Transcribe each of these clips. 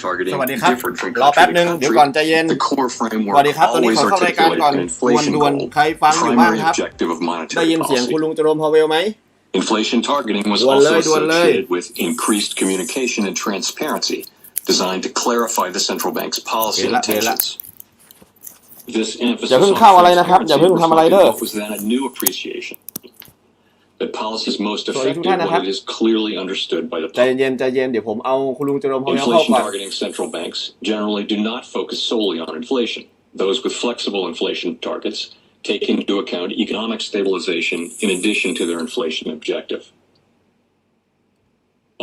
สวัสดีครับรอแป๊บนึงเดี๋ยวก่อนใจเย็นสวัสดีครับตอนนี้ขอเข้ารายการก่อนด่วนๆใครฟังอยู่บ้างครับได้ยินเสียงคุณลุงเจโรมพาเวลไหม Inflation targeting was also associated with increased communication and transparency, designed to clarify the central bank's policy intentions. This emphasis on transparency reflected what was then a new appreciation that policy's most effective when it is clearly understood by the public. ใจเย็นเดี๋ยวผมเอาคุณลุงเจโรมพาเวลเข้าก่อน Inflation targeting central banks generally do not focus solely on inflation. Those with flexible inflation targets take into account economic stabilization in addition to their inflation objective.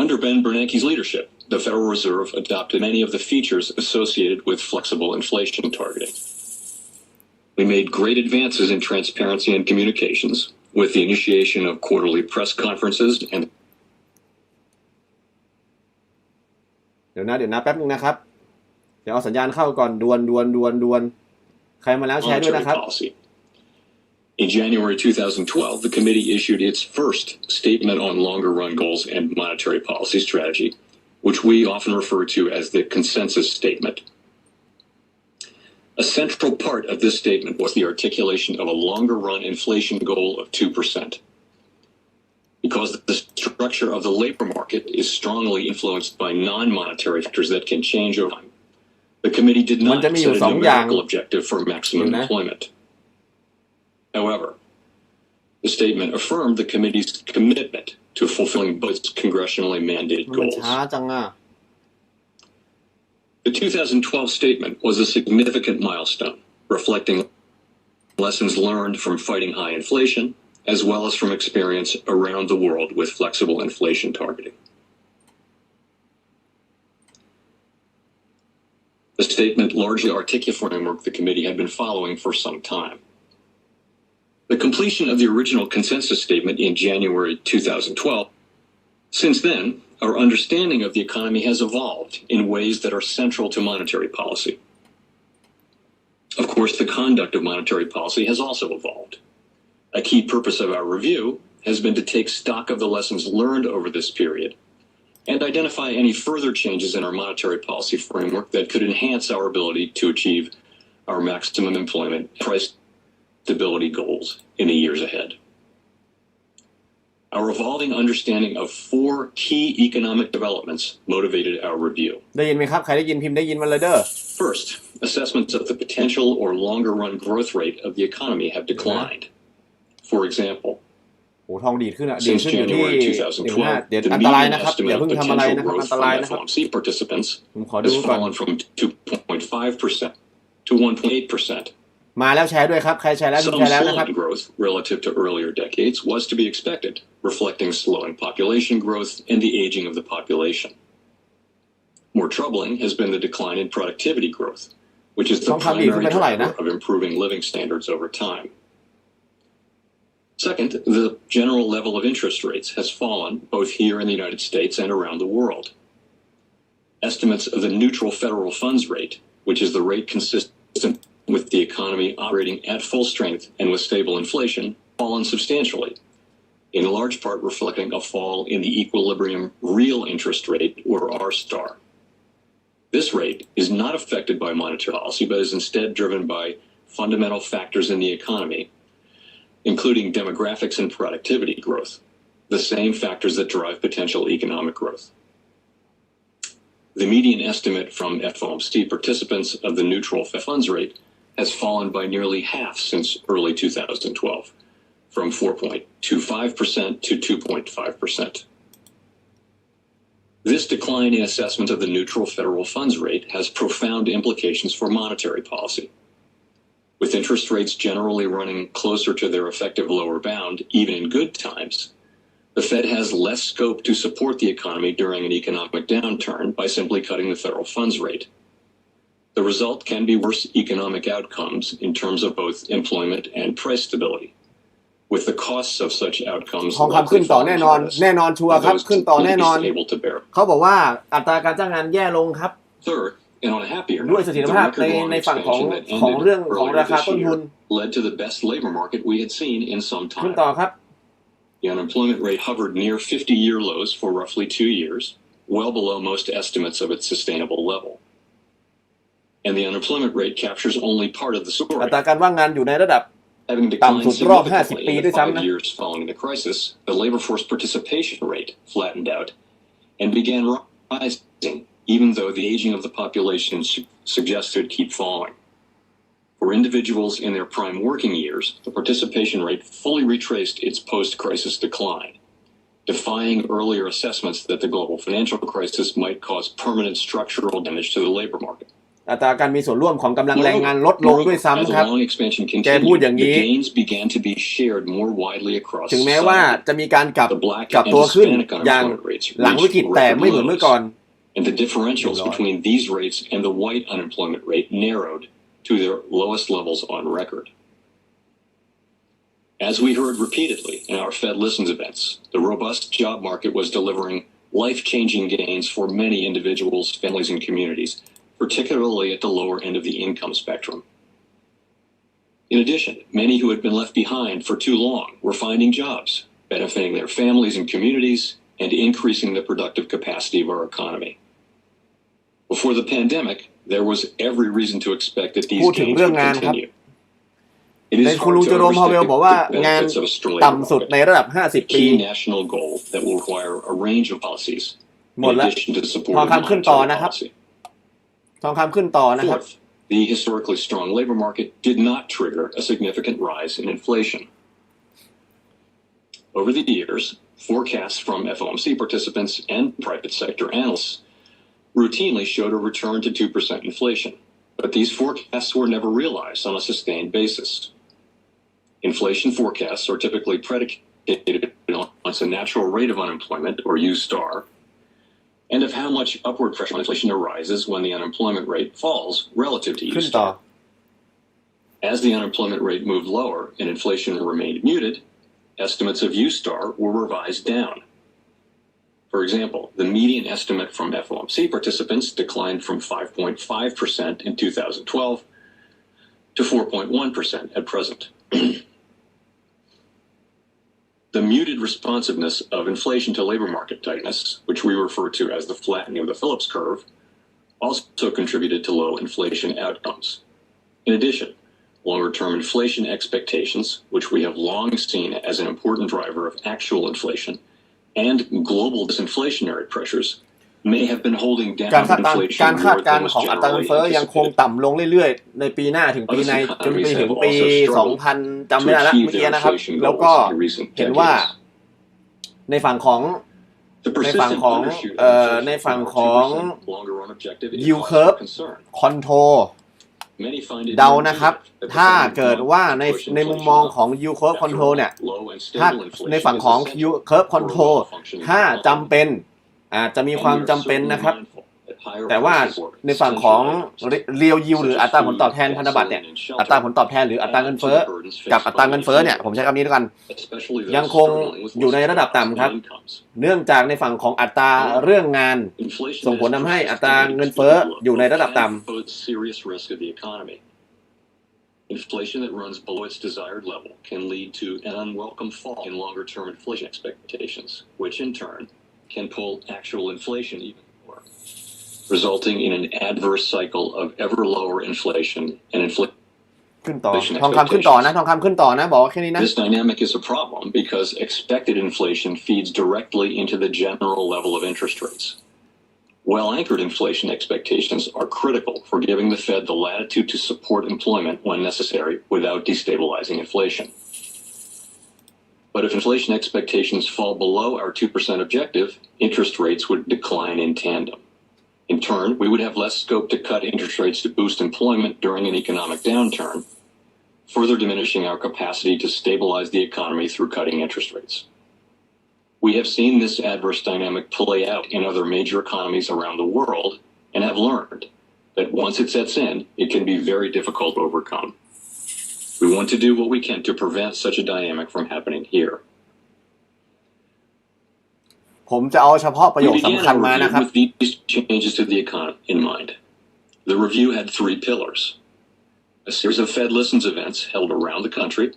Under Ben Bernanke's leadership, the Federal Reserve adopted many of the features associated with flexible inflation targeting. We made great advances in transparency and communications with the initiation of quarterly press conferences and เดี๋ยวนะแป๊บนึงนะครับเดี๋ยวเอาสัญญาณเข้าก่อนด่วนใครมาแล้วแชร์ด้วยนะครับIn January 2012, the committee issued its first statement on longer-run goals and monetary policy strategy, which we often refer to as the consensus statement. A central part of this statement was the articulation of a longer-run inflation goal of 2%. Because the structure of the labor market is strongly influenced by non-monetary factors that can change over time, the committee did not set a numerical objective for maximum employment. However, the statement affirmed the committee's commitment to fulfilling both congressionally mandated goals. The 2012 statement was a significant milestone, reflecting lessons learned from fighting high inflation, as well as from experience around the world with flexible inflation targeting. The statement largely articulated the framework the committee had been following for some time. The completion of the original consensus statement in January 2012. Since then, our understanding of the economy has evolved in ways that are central to monetary policy. Of course, the conduct of monetary policy has also evolved. A key purpose of our review has been to take stock of the lessons learned over this period and identify any further changes in our monetary policy framework that could enhance our ability to achieve our maximum employment price stability goals in the years ahead. Our evolving understanding of four key economic developments motivated our review. ได้ยินไหมครับใครได้ยินพิมพ์ได้ยินมาเลยเด้อ First, assessments of the potential or longer-run growth rate of the economy have declined. For example, โหทองดีขึ้นอยู่ที่เดี๋ยวอันตรายนะครับอย่าเพิ่งทำอะไรนะครับอันตรายนะครับผมขอดูก่อน fallen from 2.5% to 1.8%. มาแล้วแชร์ด้วยครับใครแชร์แล้วแชร์แล้วนะครับ Some growth relative to earlier decades was to be expected, reflecting slowing population growth and the aging of the population. More troubling has been the decline in productivity growth, which is the primary driver of improving living standards over time. Second, the general level of interest rates has fallen both here in the United States and around the world. Estimates of the neutral federal funds rate, which is the rate consistent with the economy operating at full strength and with stable inflation, fallen substantially, in large part reflecting a fall in the equilibrium real interest rate, or R-star. This rate is not affected by monetary policy, but is instead driven by fundamental factors in the economy, including demographics and productivity growth, the same factors that drive potential economic growth. The median estimate from FOMC participants of the neutral funds rate has fallen by nearly half since early 2012, from 4.25% to 2.5%. This decline in assessment of the neutral federal funds rate has profound implications for monetary policy. With interest rates generally running closer to their effective lower bound, even in good times, the Fed has less scope to support the economy during an economic downturn by simply cutting the federal funds rate. The result can be worse economic outcomes in terms of both employment and price stability, with the costs of such outcomes ทองคำขึ้นต่อแน่นอนชัวร์ครับขึ้นต่อแน่นอนเขาบอกว่าอัตราการจ้างงานแย่ลงครับ Third, and on a happier note, ด้วยเสถียรภาพในฝั่งของเรื่องของราคาต้นทุน led to the best labor market we had seen in some time. ขึ้นต่อครับ The unemployment rate hovered near 50-year lows for roughly 2 years. well below most estimates of its sustainable level. And the unemployment rate captures only part of the อั story. ตราการว่างงานอยู่ในระดับ Having ต่ำ declined สุดรอบ 50 significantly ปี in ด้ the วยซ้ำ 5 นะ years following the crisis, the labor force participation rate flattened out and began rising, even though the aging of the population suggested keep falling. For individuals in their prime working years, the participation rate fully retraced its post-crisis decline, defying earlier assessments that the global financial crisis might cause permanent structural damage to the labor market. อัตราการมีส่วนร่วมของกำลังแรงงานลดลงด้วย As ซ้ำ the ครับ long expansion แกพูด continued, อย่าง the นี้ gains began to be shared more widely across ถึงแม้ว่า society. จะมีการกลับ The black กลับ and ตัวขึ้น Hispanic อย่าง unemployment rates หลังวิกฤต reached แต่ record ไม่เหมือนเมื่อก่อน lows, and the differentials between these rates and the white unemployment rate narrowed to their lowest levels on record. As we heard repeatedly in our Fed Listens events, the robust job market was delivering life-changing gains for many individuals, families, and communities, particularly at the lower end of the income spectrum. In addition, many who had been left behind for too long were finding jobs, benefiting their families and communities, and increasing the productive capacity of our economy. Before the pandemic, there was every reason to expect that these พูดถึง gains เรื่อง would งานครับ continue. ใน It is คุณลุง hard เจ to อโรมพาเวล overstate บอกว่า the งาน benefits of a strong labor ต่ำสุด market, ในระดับ a 50 ปี key national goal that will require a range of policies หม in ดแล้ว addition to ทอง supportive คำขึ้นต่อ monetary นะครับ policy. ทองคำขึ้นต่อนะครับ Fourth, the historically strong labor market did not trigger a significant rise in inflation. Over the years, forecasts from FOMC participants and private sector analysts routinely showed a return to 2% inflation, but these forecasts were never realized on a sustained basis. Inflation forecasts are typically predicated on the natural rate of unemployment, or U star, and of how much upward pressure on inflation arises when the unemployment rate falls relative to U ขึ้นต่อ star. As the unemployment rate moved lower and inflation remained muted, estimates of U star were revised down. For example, the median estimate from FOMC participants declined from 5.5% in 2012 to 4.1% at present. The muted responsiveness of inflation to labor market tightness, which we refer to as the flattening of the Phillips curve, also contributed to low inflation outcomes. In addition, longer-term inflation expectations, which we have long seen as an important driver of actual inflation, and global disinflationary pressures may have been holding การ down คาดการณ์ inflation การคาด more การ than ณ์ was ของอัตราเงิน generally เฟ้อยังคง anticipated. ต่ำลงเรื่อยๆในปีหน้าถึงปีในจนไปถึงปี 2000 จำไม่ได้แล้วเมื่อกี้นะครับ แล้วก็เห็นว่าในฝั่งของ The ในฝั่ง persistent ของ undershoot ใน of ฝั่ง inflation ของ 2% longer run objective is yield cause curve for concern. control Many find it เดานะครับ intuitive that the ถ้า Fed เกิด want ว่า to ใน push ในมุม inflation มอง up. ของ yield curve After control all, เนี่ย low and ถ้า stable ใน inflation ฝั่ง is ของ essential yield curve for a control well-functioning ถ้า economy. จำเป็นอาจจะมีความ And we are จำเป็น certainly นะครับ mindful that higher แต่ว่า prices for ในฝั่งของ essential items real yield หรือ such as อัตราผลตอบ food, แทนพันธบัตรเนี่ย gasoline, and อัตรา shelter ผลตอบแทนหรืออัตราเงิน add to เฟ้อ the burdens กับ faced อัตรา by เงิน many เฟ้อเนี่ย ผม families, ใช้คำนี้ด้วยกัน especially ยัง those คง struggling with อยู่ less ในระดับ jobs ต่ำครับ and incomes. เนื่องจากในฝั่งของอัตราเรื่องงาน Inflation ส่ง has ผลทำให้อั persisted ตรา at เงินเฟ้อ extremely อยู่ใน low ระดับ and ต่ poses serious risk of the economy. Inflation that runs below its desired level can lead to an unwelcome fall in longer-term inflation expectations, which in turn can pull actual inflation even lower, resulting in an adverse cycle of ever lower inflation and inflation ำขึ้นต่อทองคำขึ้นต่อนะทองคำขึ้นต่อนะบอกแค่นี้นะ This dynamic is a problem because expected inflation feeds directly into the general level of interest rates. Well-anchored inflation expectations are critical for giving the Fed the latitude to support employment when necessary without destabilizing inflation. But if inflation expectations fall below our 2% objective, interest rates would decline in tandem. In turn, we would have less scope to cut interest rates to boost employment during an economic downturn, further diminishing our capacity to stabilize the economy through cutting interest rates. We have seen this adverse dynamic play out in other major economies around the world and have learned that once it sets in, it can be very difficult to overcome. We want to do what we can to prevent such a dynamic from happening here. ผมจะเอาเฉพาะประโย We ค began สำคัญ our มานะ review ครับ with these changes to the economy in mind. The review had 3 pillars: a series of Fed Listens events held around the country,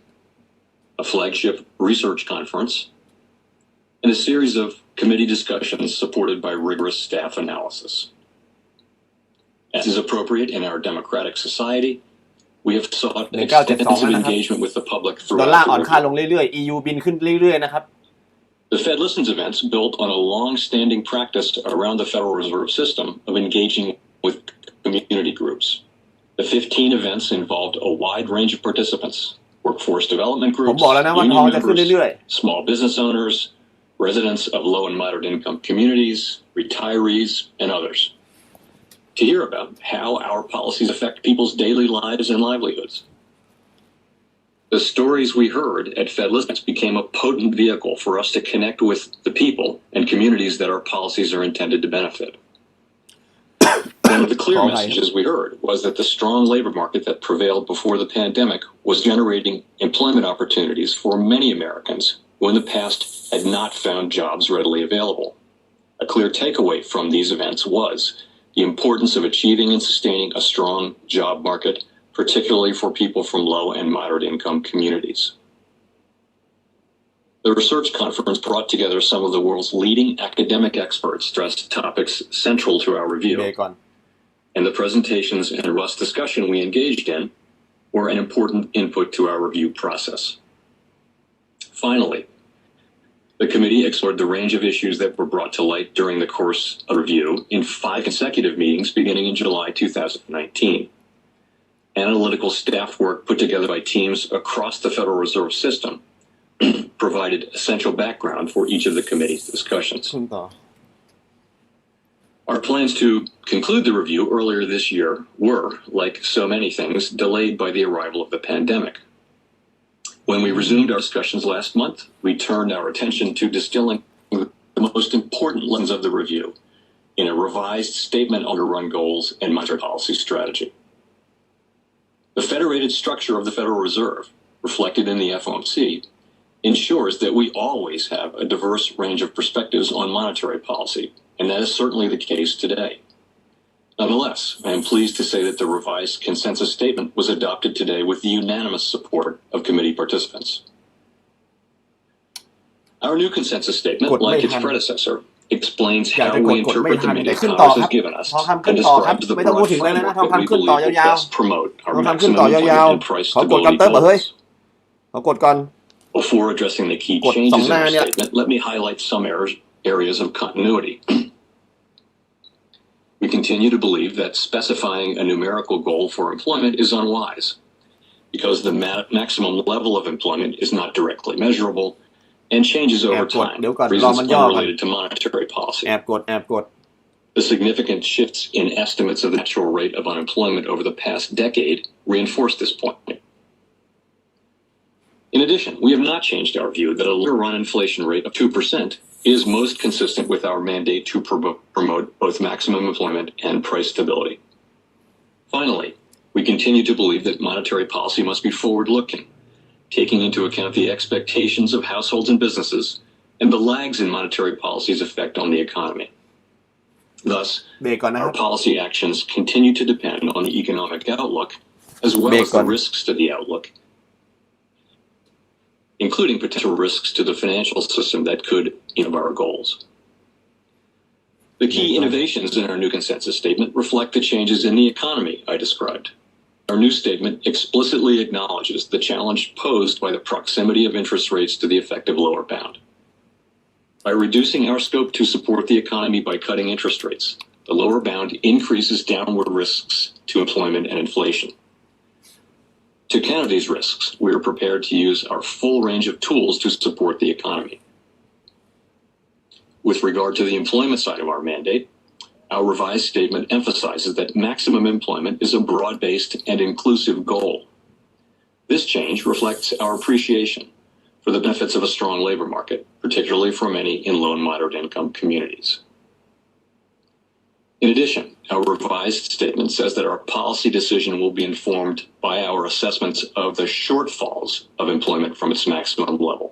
a flagship research conference, and a series of committee discussions supported by rigorous staff analysis. As is appropriate in our democratic society, we have sought extensive engagement with the public ดอลลา throughout ร์อ่อน the ค่า review. ลงเรื่อยๆ EU บินขึ้นเรื่อยๆนะครับ The Fed Listens events built on a long-standing practice around the Federal Reserve System of engaging with community groups. The 15 events involved a wide range of participants: workforce development ผม groups, บอกแล้วนะว่าท union องจะขึ้น members, เรื่อย small business owners, residents of low and moderate income communities, retirees, and others, to hear about how our policies affect people's daily lives and livelihoods. The stories we heard at Fed Listens became a potent vehicle for us to connect with the people and communities that our policies are intended to benefit. One of the clear messages we heard was that the strong labor market that prevailed before the pandemic was generating employment opportunities for many Americans who in the past had not found jobs readily available. A clear takeaway from these events was the importance of achieving and sustaining a strong job market, particularly for people from low and moderate income communities. The research conference brought together some of the world's leading academic experts, stressed topics central to our ๆ review, เบรกก่อน and the presentations and robust discussion we engaged in were an important input to our review process. Finally, the committee explored the range of issues that were brought to light during the course of review in 5 consecutive meetings beginning in July 2019. Analytical staff work put together by teams across the Federal Reserve System provided essential background for each of the committee's discussions. ขึ้นต่อ Our plans to conclude the review earlier this year were, like so many things, delayed by the arrival of the pandemic. When we resumed our discussions last month, we turned our attention to distilling the most important lessons of the review in a revised statement on run goals and monetary policy strategy. The federated structure of the Federal Reserve, reflected in the FOMC, ensures that we always have a diverse range of perspectives on monetary policy, and that is certainly the case today. Nonetheless, I am pleased to say that the revised consensus statement was adopted today with the unanimous support of committee participants. Our new consensus statement, like its predecessor, explains อยาก how จะก we ดกดไม่ interpret ทั the น many แต่ขึ้นต่อ powers ครับ it's given us ทองคำขึ้ and นต่อครับ describes the ไม่ต้องพูด broad ถึงเลยนะ framework ทอง that we คำขึ้นต่อ believe will ยาว best promote ๆท our องคำขึ้น maximum ต่อยาว employment and price ๆเขากดกัน stability เติมเหรอเฮ้ย goals. เขากดก่อน Before addressing the key กด changes 2 in หน้า our เนี่ย statement, let me highlight some areas of continuity. We continue to believe that specifying a numerical goal for employment is unwise because the maximum level of employment is not directly measurable and changes แอ over บกด time, เดี๋ยวก่อนรอ reasons มันย่อก่อน unrelated to monetary policy. แอบกด The significant shifts in estimates of the natural rate of unemployment over the past decade reinforce this point. In addition, we have not changed our view that a longer-run inflation rate of 2% is most consistent with our mandate to promote both maximum employment and price stability. Finally, we continue to believe that monetary policy must be forward-looking, taking into account the expectations of households and businesses and the lags in monetary policy's effect on the economy. Thus, เบรกก่อนนะค our รับ policy actions continue to depend on the economic outlook as well as the risks to the outlook, including potential risks to the financial system that could involve our goals. The key innovations in our new consensus statement reflect the changes in the economy I described. Our new statement explicitly acknowledges the challenge posed by the proximity of interest rates to the effective lower bound. By reducing our scope to support the economy by cutting interest rates, the lower bound increases downward risks to employment and inflation. To counter these risks, we are prepared to use our full range of tools to support the economy. With regard to the employment side of our mandate, our revised statement emphasizes that maximum employment is a broad-based and inclusive goal. This change reflects our appreciation for the benefits of a strong labor market, particularly for many in low and moderate income communities. In addition, our revised statement says that our policy decision will be informed by our assessments of the shortfalls of employment from its maximum level,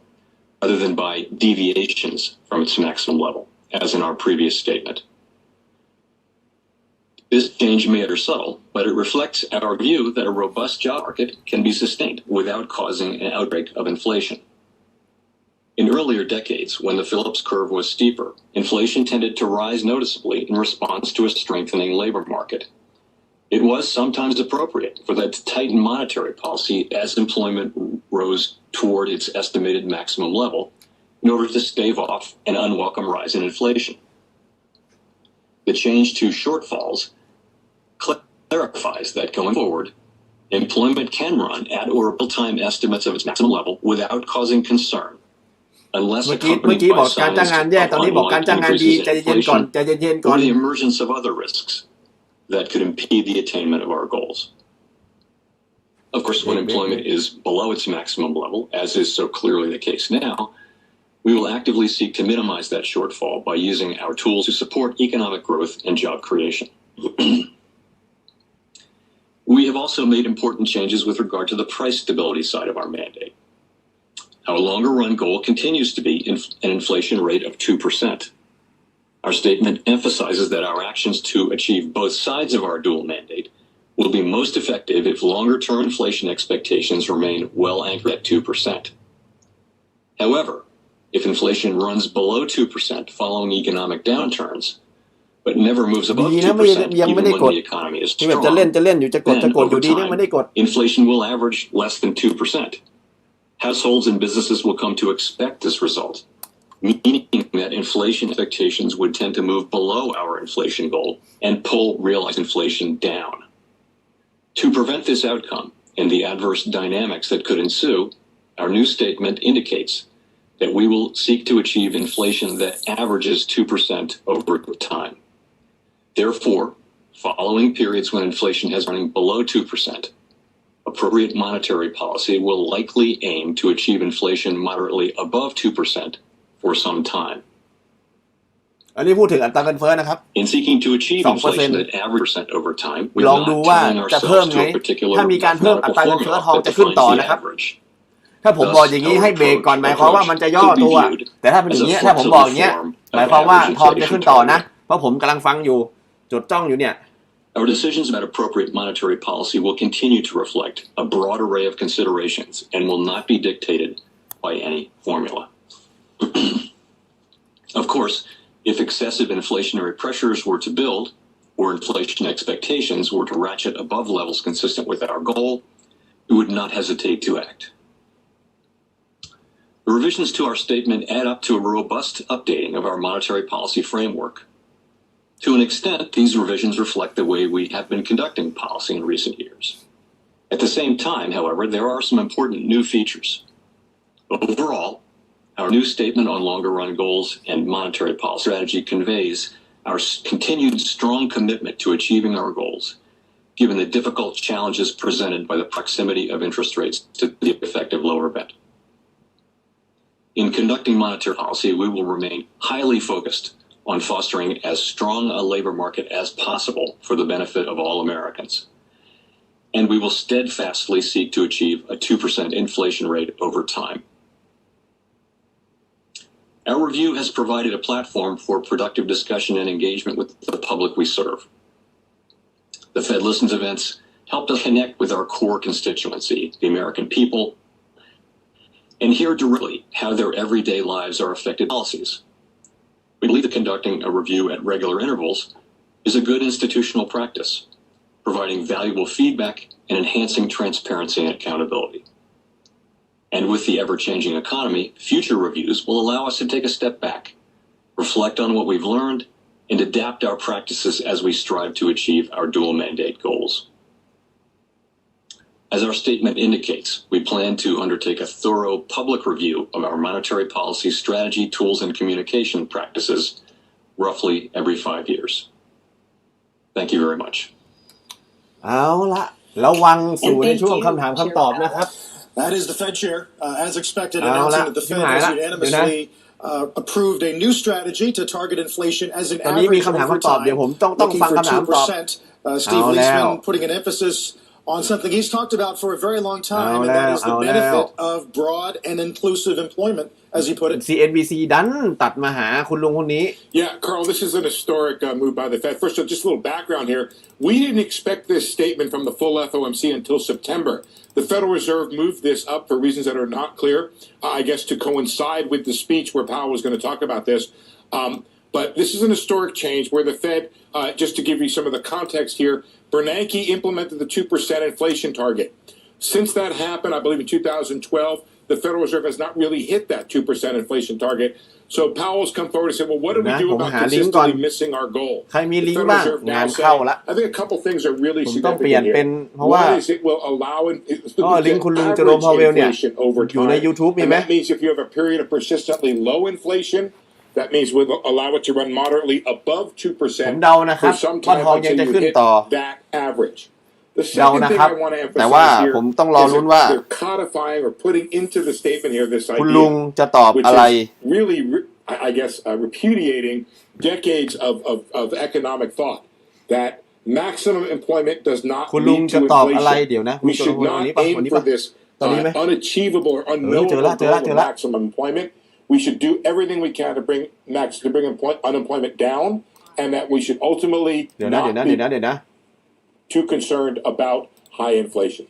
rather than by deviations from its maximum level, as in our previous statement. This change may appear subtle, but it reflects our view that a robust job market can be sustained without causing an outbreak of inflation. In earlier decades, when the Phillips curve was steeper, inflation tended to rise noticeably in response to a strengthening labor market. It was sometimes appropriate for that to tighten monetary policy as employment rose toward its estimated maximum level in order to stave off an unwelcome rise in inflation. The change to shortfalls clarifies that going forward, employment can run at or below time estimates of its maximum level without causing concern, unless เมื่อกี้ accompanied by บอกการจ้าง signs งานแย่ ตอนนี้บอกการ of จ้างงานดี increases ใจ in เย็นๆก่อน inflation ใจเย็นๆก่อน or the emergence of other risks that could impede the attainment of our goals. Of course, when employment is below its maximum level, as is so clearly the case now, we will actively seek to minimize that shortfall by using our tools to support economic growth and job creation. We have also made important changes with regard to the price stability side of our mandate. Our longer-run goal continues to be an inflation rate of 2%. Our statement emphasizes that our actions to achieve both sides of our dual mandate will be most effective if longer-term inflation expectations remain well anchored at 2%. However, if inflation runs below 2% following economic downturns, but never moves above ดีนะ 2% ยัง even ไม่ได้ when กด the economy is ที่แบบจะ strong, เล่นอยู่จะกด then อ over ยู่ดียังไม่ได้กด time, inflation will average less than 2%. Households and businesses will come to expect this result, meaning that inflation expectations would tend to move below our inflation goal and pull realized inflation down. To prevent this outcome and the adverse dynamics that could ensue, our new statement indicates that we will seek to achieve inflation that averages 2% over time. Therefore, following periods when inflation has running below 2%, appropriate monetary policy will likely aim to achieve inflation moderately above 2% for some time. อันนี้พูดถึงอัตราเงินเฟ้อนะครับ In seeking to achieve inflation that averages 2% over time, we ล are องดู not ว่า tying จะเพิ่ม ourselves ไง to a particular ถ้ามีการเพิ่มอั mathematical ตราเงินเฟ้อ formula ทองจะ that ขึ้น defines ต่อ the นะครับ average. ถ้าผมบอกอย่างนี้ให้เบรกก่อนหมายความว่ามันจะย่อตัวแต่ถ้าเป็นอย่างนี้ถ้าผมบอกอย่างเงี้ยหมายความว่าทองจะขึ้นต่อนะเพราะผมกำลังฟังอยู่จดจ้องอยู่เนี่ย Our decisions about appropriate monetary policy will continue to reflect a broad array of considerations and will not be dictated by any formula. Of course, if excessive inflationary pressures were to build, or inflation expectations were to ratchet above levels consistent with our goal, we would not hesitate to act. The revisions to our statement add up to a robust updating of our monetary policy framework. To an extent, these revisions reflect the way we have been conducting policy in recent years. At the same time, however, there are some important new features. Overall, our new statement on longer-run goals and monetary policy strategy conveys our continued strong commitment to achieving our goals, given the difficult challenges presented by the proximity of interest rates to the effective lower bend. In conducting monetary policy, we will remain highly focused on fostering as strong a labor market as possible for the benefit of all Americans. And we will steadfastly seek to achieve a 2% inflation rate over time. Our review has provided a platform for productive discussion and engagement with the public we serve. The Fed Listens events helped us connect with our core constituency, the American people, and hear directly how their everyday lives are affected by policies. We believe that conducting a review at regular intervals is a good institutional practice, providing valuable feedback and enhancing transparency and accountability. And with the ever-changing economy, future reviews will allow us to take a step back, reflect on what we've learned, and adapt our practices as we strive to achieve our dual mandate goals. As our statement indicates, we plan to undertake a thorough public review of our monetary policy strategy, tools, and communication practices roughly every 5 years. Thank you very much. เอาละระวังสู่ในช่วงคำถามคำตอบนะครับ That is the Fed chair, as expected, announcing that the Fed has unanimously approved a new strategy to target inflation as an average over time, looking for 2%. Steve Leisman putting an emphasis on something he's talked about for a very long time, and that is the benefit of broad and inclusive employment, as he put it. CNBC ดันตัดมาหาคุณลุงคนนี้ Yeah, Carl, this is an historic move by the Fed. First, just a little background here. We didn't expect this statement from the full FOMC until September. The Federal Reserve moved this up for reasons that are not clear, I guess to coincide with the speech where Powell was going to talk about this. But this is an historic change where the Fed, just to give you some of the context here, Bernanke implemented the 2% inflation target. Since that happened, I believe in 2012, the Federal Reserve has not really hit that 2% inflation target. So Powell's come forward and said, well, what do we do about consistently missing our goal? ใครมีลิงก์บ้างงานเข้าละ I think a couple things are really ผมต้องเปลี่ยน significant เป็น here. เพราะว่า One is it will allow ก็ลิงก์คุณลุงเจอโรมพาวเวลเนี่ย อยู่ใน YouTube มีไหม And that means if you have a period of persistently low inflation, that means we'll allow it to run moderately above 2%. ผมเดานะครับ for some ว่า time ทองยังจะ until ขึ้น you hit ต่อ that average. The เดา second นะ thing ครับ I want to แต่ว่า emphasize here ผมต้องรอ is ลุ้นว่า they're codifying or putting into the statement here this คุณลุง idea, จะตอบ which อะไร is really, I guess, repudiating decades of economic thought that maximum employment does not คุณลุง lead จะ to ตอบอะไรเดี๋ยว inflation. นะคุณ We เจอโร should มพาวเวล not วันนี้ป่ะ aim วันนี้ for ป่ะ this ตอนนี้ไหม unachievable or เจอ unknowable ละ goal of maximum employment. We should do everything we can to bring unemployment down, and that we should ultimately เดี๋ยวนะ not be too concerned about high inflation.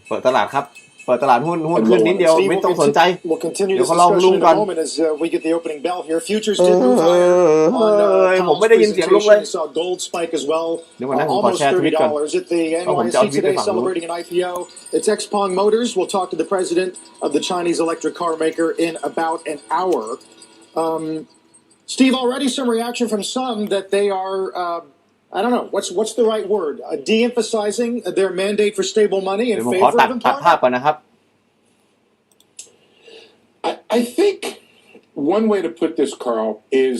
เปิดตลาดครับ เปิดตลาดหุ้นขึ้นนิดเดียว Steve, ไม่ต้องสนใจ we'll continue เดี๋ยว this เขาลองลุง discussion ก่อน in a moment as we get the opening bell here. Futures did move higher on ผมไม่ Powell's ได้ยินเสียงลุงเลย presentation. We saw gold spike as well, เดี๋ยวก่อนนะผมขอ almost แชร์ทวิตก่อน $30 at the เอาผมจะเอา NYSE ทวิตไป today, ฝั่งนู้น celebrating an IPO. It's XPeng Motors. We'll talk to the president of the Chinese electric car maker in about an hour. Steve, already some reaction from some that they are, I don't know, what's the right word? De-emphasizing their mandate for stable money in เดี๋ยวผมขอ favor ตั of ดภา employment? พก่อนนะครับ I think one way to put this, Carl, is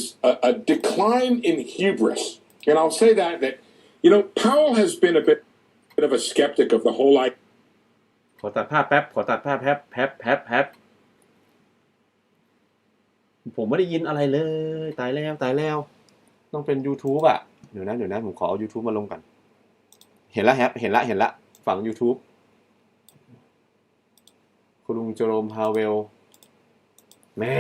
a decline in hubris. And I'll say that, Powell has been a bit of a skeptic of the whole idea. ขอตัดภาพแป๊บผมไม่ได้ยินอะไรเลยตายแล้วต้องเป็น YouTube อ่ะเดี๋ยวนะผมขอเอา YouTube มาลงก่อนเห็นละฝั่ง YouTube คุณลุงเจอโรมพาวเวลแม่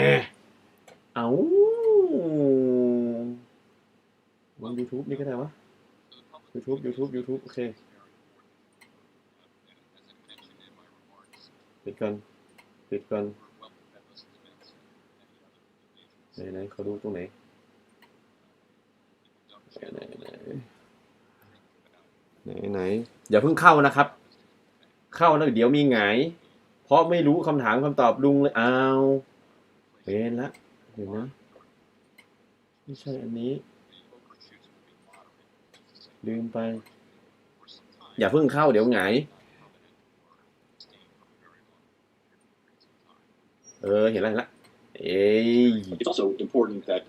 วาง YouTube นี่ก็ได้วะ YouTube โอเคปิดก่อนไหนเขาดูตรงไหนไหนอย่าเพิ่งเข้านะครับเข้าแล้วเดี๋ยวมีหงายเพราะไม่รู้คำถามคำตอบลุงเลยเป็นละเดี๋ยวนะไม่ใช่อันนี้ลืมไปอย่าเพิ่งเข้าเดี๋ยวหงายเห็นละIt's also important that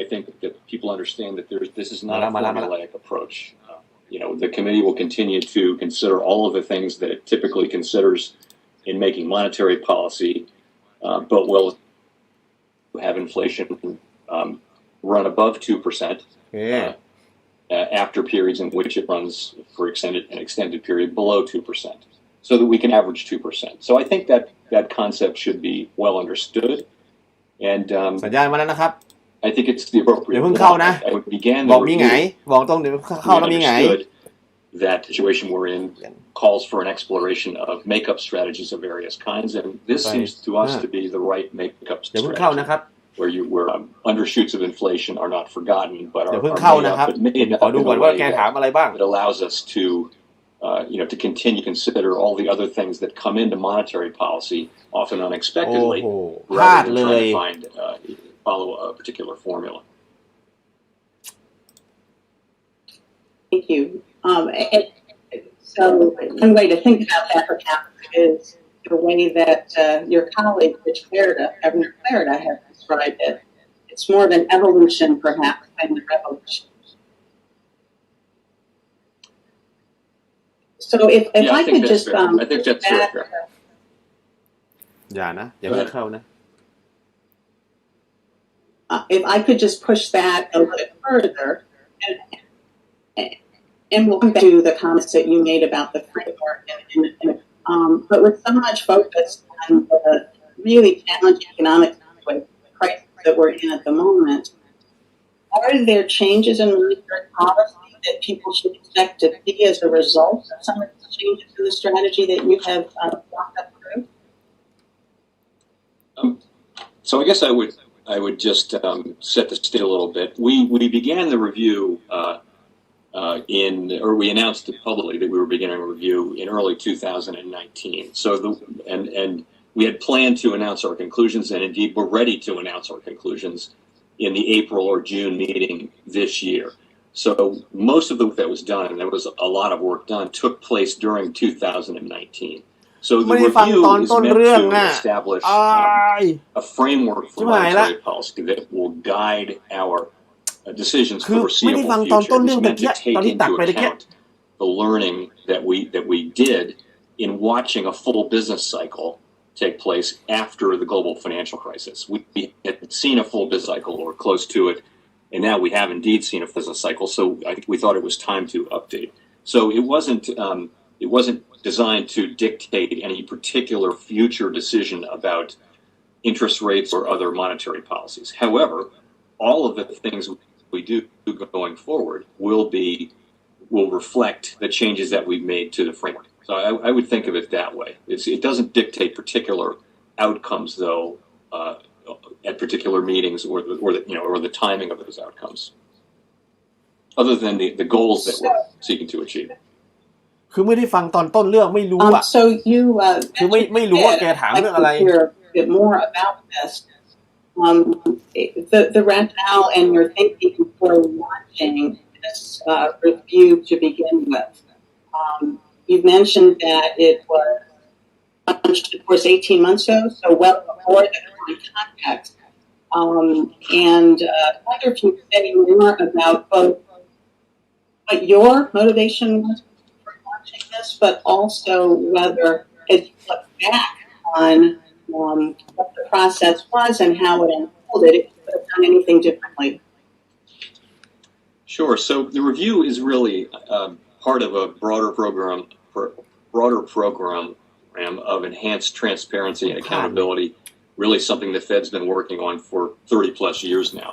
I think that people understand that this is not a formulaic approach. The committee will continue to consider all of the things that it typically considers in making monetary policy, but will have inflation run above 2% after periods in which it runs for an extended period below 2%, so that we can average 2%. So I think that concept should be well understood, and สัญญาณมาแล้วนะครับ I think it's the appropriate. เดี๋ยวเพิ่งเข้านะ I began บอกมีหงายบอกตรงเดี๋ยวเข้าแล้วมีหงาย That situation we're in calls for an exploration of makeup strategies of various kinds, and this seems to us to be the right makeup strategy, where undershoots of inflation are not forgotten, but are made up in a way that allows us to continue to consider all the other things that come into monetary policy, often unexpectedly, rather than trying to follow a particular formula. Thank you. So one way to think about that perhaps is the way that your colleague, Governor Clarida, has described it. It's more of an evolution, perhaps, than a revolution. So if I could just I think that's fair. อย่าเพิ่งเข้านะ If I could just push that a little further and we'll come back to the comments that you made about the framework, but with so much focus on the really challenging economic crisis that we're in at the moment, are there changes in monetary policy that people should expect to see as a result of some of the changes in the strategy that you have walked us through? So I guess I would just set the stage a little bit. We began the review we announced it publicly that we were beginning a review in early 2019. So and we had planned to announce our conclusions, and indeed we're ready to announce our conclusions in the April or June meeting this year. So most of the work that was done, and there was a lot of work done, took place during 2019. So the ไม่ได้ฟัง review ตอน is ต้น meant เรื่อง to อ่ะ establish อ้าย a framework for ชิบหายละ monetary policy that will guide our decisions คือ for ไม่ได้ foreseeable ฟังตอนต้น future. เรื่อ It's งตะ meant เกีย to take ตอนที่ตัก into ไปตะเกีย account the learning that we did in watching a full business cycle take place after the global financial crisis. We had seen a full business cycle or close to it, and now we have indeed seen a business cycle. So we thought it was time to update. So it wasn't designed to dictate any particular future decision about interest rates or other monetary policies. However, all of the things we do going forward will reflect the changes that we've made to the framework. So I would think of it that way. It doesn't dictate particular outcomes, though, at particular meetings or the timing of those outcomes, other than the goals that we're seeking to achieve. คือไม่ได้ฟังตอนต้นเรื่องไม่รู้อ่ะ So you คือไม่รู้ว่าแกถามเรื่องอะไร I'd like to hear a bit more about this. The rationale and your thinking for launching this review to begin with. You've mentioned that it was launched, of course, 18 months ago, so well before the current context. And I wonder if you could say more about both what your motivation was for launching this, but also whether, as you look back on what the process was and how it unfolded, if you could have done anything differently. Sure. So the review is really part of a broader program of enhanced transparency and accountability. Really, something the Fed's been working on for 30 plus years now.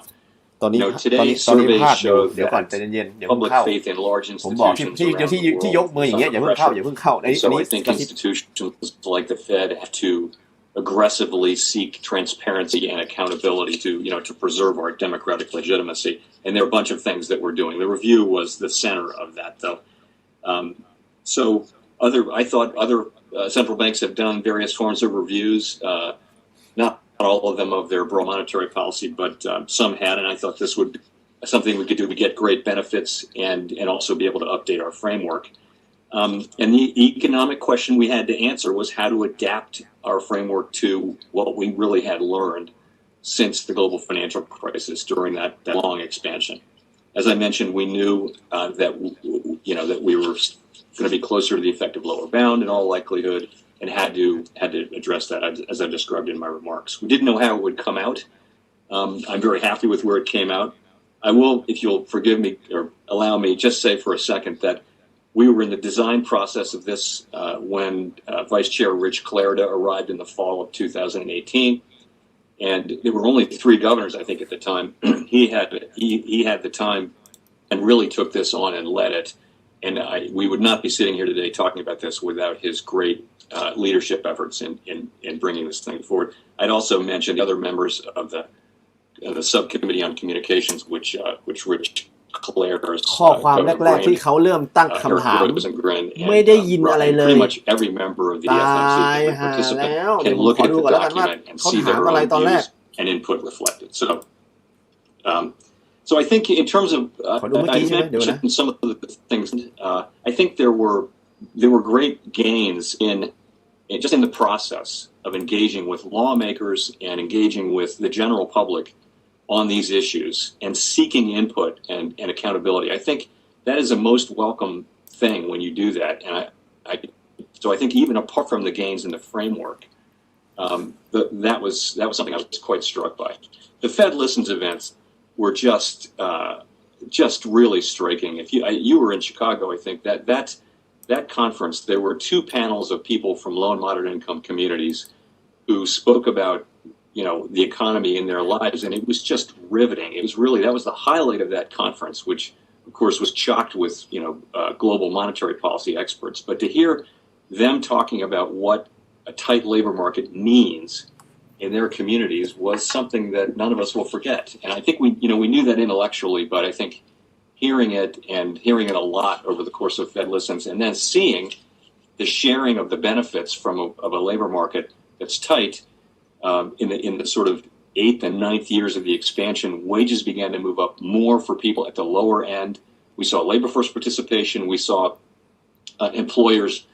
ตอนนี้ Today ตอนนี้ surveys พลาดอยู่ show เดี๋ยวก่อนใจ that เย็นๆเดี๋ยวเพิ่ง public เข้า faith in large ผมบอก institutions ที่ around the ที่ยก world มืออย่างเงี้ย is อย่าเพิ่ง under เข้า pressure. อย่าเพิ่งเข้าใน So นี้ I think กระซิบ institutions like the Fed have to aggressively seek transparency and accountability to preserve our democratic legitimacy. And there are a bunch of things that we're doing. The review was the center of that, though. So I thought other central banks have done various forms of reviews, not all of them of their broad monetary policy, but some had, and I thought this would be something we could do to get great benefits and also be able to update our framework. And the economic question we had to answer was how to adapt our framework to what we really had learned since the global financial crisis during that long expansion. As I mentioned, we knew that we were going to be closer to the effective lower bound in all likelihood, and had to address that as I described in my remarks. We didn't know how it would come out. I'm very happy with where it came out. I will, if you'll forgive me or allow me, just say for a second that we were in the design process of this when Vice Chair Rich Clarida arrived in the fall of 2018, and there were only 3 governors, I think, at the time. He had the time and really took this on and led it. And we would not be sitting here today talking about this without his great leadership efforts in bringing this thing forward. I'd also mention the other members of the subcommittee on communications, which Rich Clare's ข้อความแรกๆที่เขาเริ่มตั้งคำถามไม่ได้ยินอะไรเลย pretty much every member of the ตาย FOMC หา participant แล้วเดี๋ยว can ผม look ขอ at ดู the กันแล้วกันว่า document and เขา see ถาม their อะไร own ตอนแรก views and input reflected. So I think in terms of I mentioned some of the things. I think there were great gains in the process of engaging with lawmakers and engaging with the general public on these issues and seeking input and accountability. I think that is a most welcome thing when you do that. And so I think even apart from the gains in the framework, that was something I was quite struck by. The Fed Listens events were just just really striking. If you were in Chicago, I think that conference, there were two panels of people from low and moderate income communities who spoke about, the economy in their lives, and it was just riveting. It was really, that was the highlight of that conference, which of course was chocked with, global monetary policy experts. But to hear them talking about what a tight labor market means in their communities was something that none of us will forget. And I think we knew that intellectually, but I think hearing it a lot over the course of Fed listens, and then seeing the sharing of the benefits of a labor market that's tight, in the sort of 8th and 9th years of the expansion, wages began to move up more for people at the lower end. We saw labor force participation. We saw employers,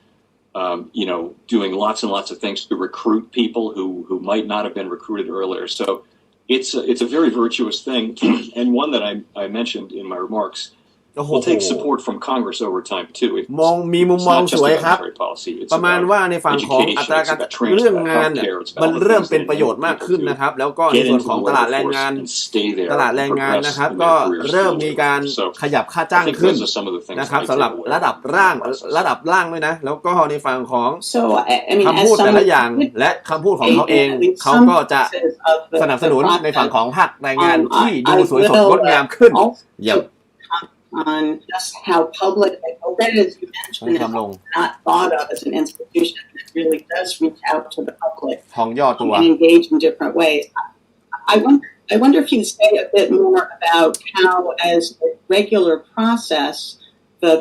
doing lots and lots of things to recruit people who might not have been recruited earlier. So it's a very virtuous thing, and one that I mentioned in my remarks. Will take support from Congress over time too. มีมุมมองสวยครับประมาณว่าในฝั่งของอัตราการเรื่องงานเนี่ยมันเริ่มเป็นประโยชน์มากขึ้นนะครับแล้วก็ในส่วนของตลาดแรงงานนะครับก็เริ่มมีการขยับค่าจ้างขึ้นนะครับสำหรับระดับล่างด้วยนะแล้วก็ในฝั่งของคำพูดแต่ละอย่างและคำพูดของเขาเองเขาก็จะสนับสนุนในฝั่งของภาคแรงงานที่ดูสวยสดงดงามขึ้นon just how public, that is, you mentioned, is not thought of as an institution that really does reach out to the public and engage in different ways. I wonder if you say a bit more about how, as a regular process, the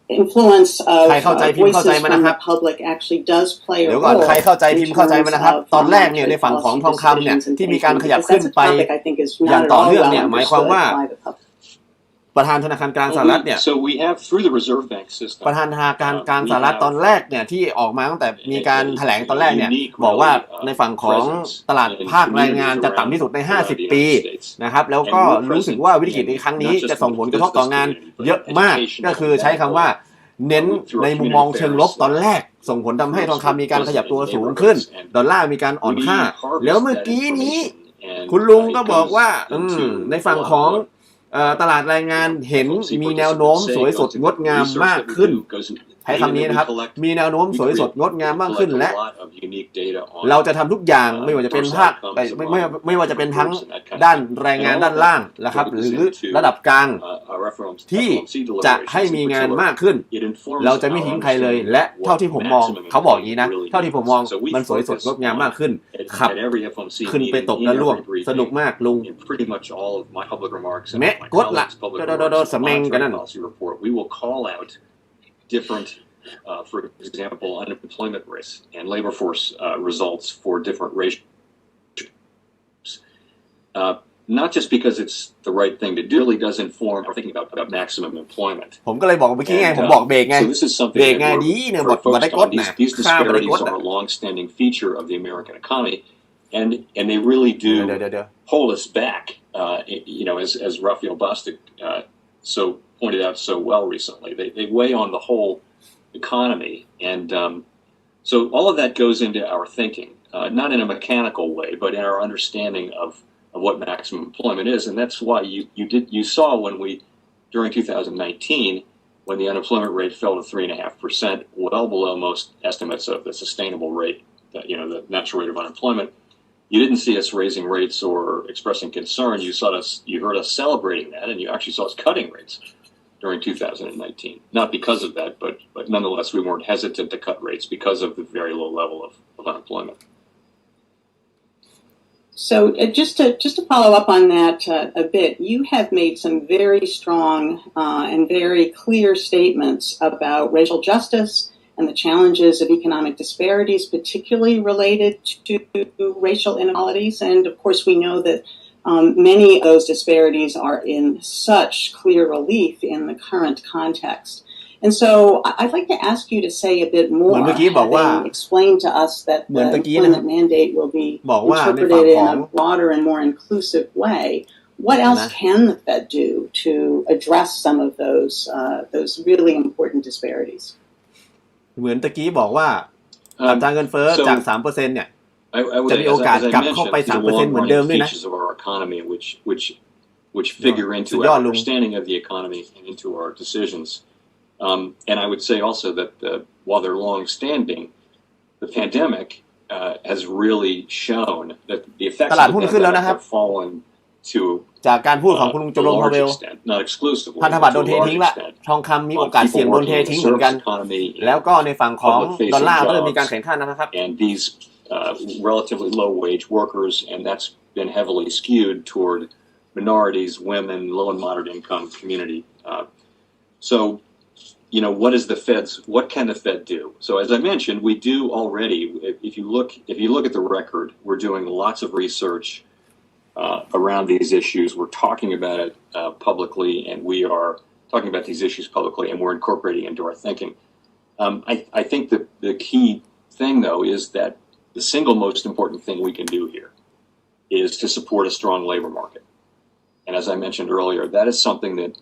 influence of voices from the public actually does play a role. เดี๋ยวก่อนใครเข้าใจพิมพ์เข้าใจมานะครับตอนแรกเนี่ยในฝั่งของทองคำเนี่ยที่มีการขยับขึ้นไปอย่างต่อเนื่องเนี่ยหมายความว่าประธานธนาคารกลางสหรัฐเนี่ยประธานธนาคารกลางสหรัฐตอนแรกเนี่ยที่ออกมาตั้งแต่มีการแถลงตอนแรกเนี่ยบอกว่าในฝั่งของตลาดภาคแรงงานจะต่ำที่สุดใน50ปีนะครับแล้วก็รู้สึกว่าวิกฤตในครั้งนี้จะส่งผลกระทบต่องานเยอะมากก็คือใช้คำว่าเน้นในมุมมองเชิงลบตอนแรกส่งผลทำให้ทองคำมีการขยับตัวสูงขึ้นดอลลาร์มีการอ่อนค่าแล้วเมื่อกี้นี้คุณลุงก็บอกว่าในฝั่งของตลาดแรงงานเห็นมีแนวโน้มสวยสดงดงามมากขึ้นใช้คำนี้นะครับมีแนวโน้มสวยสดงดงามมากขึ้นและเราจะทำทุกอย่างไม่ว่าจะเป็นภาคไม่ว่าจะเป็นทั้งด้านแรงงานด้านล่างนะครับหรือระดับกลางที่จะให้มีงานมากขึ้นเราจะไม่ทิ้งใครเลยและเท่าที่ผมมองเขาบอกอย่างนี้นะเท่าที่ผมมองมันสวยสดงดงามมากขึ้นขับขึ้นไปตกและล่วงสนุกมากลุงแมะกดละโดสเมงกันนั่นdifferent, for example, unemployment rates and labor force results for different racial groups. Not just because it's the right thing to do, really does inform our thinking about maximum employment. ผมก็เลยบอกเมื่อกี้ไงผมบอกเบรกไง So this is something that for folks on these disparities are a long-standing feature of the American economy, and they really do hold us back. As Raphael Bostic so pointed out so well recently, they weigh on the whole economy, and so all of that goes into our thinking, not in a mechanical way, but in our understanding of what maximum employment is, and that's why you saw during 2019, when the unemployment rate fell to 3.5%, well below most estimates of the sustainable rate, the natural rate of unemployment. You didn't see us raising rates or expressing concern. You heard us celebrating that, and you actually saw us cutting rates during 2019. Not because of that, but nonetheless, we weren't hesitant to cut rates because of the very low level of unemployment. So just to follow up on that a bit, you have made some very strong and very clear statements about racial justice and the challenges of economic disparities, particularly related to racial inequalities. And of course, we know that many of those disparities are in such clear relief in the current context. And so I'd like to ask you to say a bit more, explain to us that the employment mandate will be interpreted in a broader and more inclusive way. What else can the Fed do to address some of those really important disparities? เหมือนตะกี้บอกว่าอัตราเงินเฟ้อจาก 3% เนี่ยจะมีโอกาสกลับเข้าไป 3% เหมือนเดิมด้วยนะ which figure into สุดยอ our ดลุง understanding of the economy and into our decisions. And I would say also that while they're long-standing, the pandemic has really shown that the effects ตลาด of หุ้น the ขึ้นแล้ว pandemic นะครับ have fallen to จากการพูดของคุณลุงจ a รวมพอเว large ล extent, not exclusively, พันธบัตร but โด to น a เท large ทิ้งละ extent, ทองคำมีโอ on กาสเสี่ยง people โดนเท working in ทิ้ง the เหมือนกัน service economy แล้วก็ในฝั่งของ public-facing ดอลลาร์ก็เริ่มมี jobs การแข่งขันนะครับ and these relatively low-wage workers, and that's been heavily skewed toward minorities, women, low and moderate income community. So, what can the Fed do? So, as I mentioned, we do already. If you look at the record, we're doing lots of research around these issues. We're talking about it publicly, and we are talking about these issues publicly, and we're incorporating into our thinking. I think that the key thing, though, is that the single most important thing we can do here is to support a strong labor market. And as I mentioned earlier, that is something that,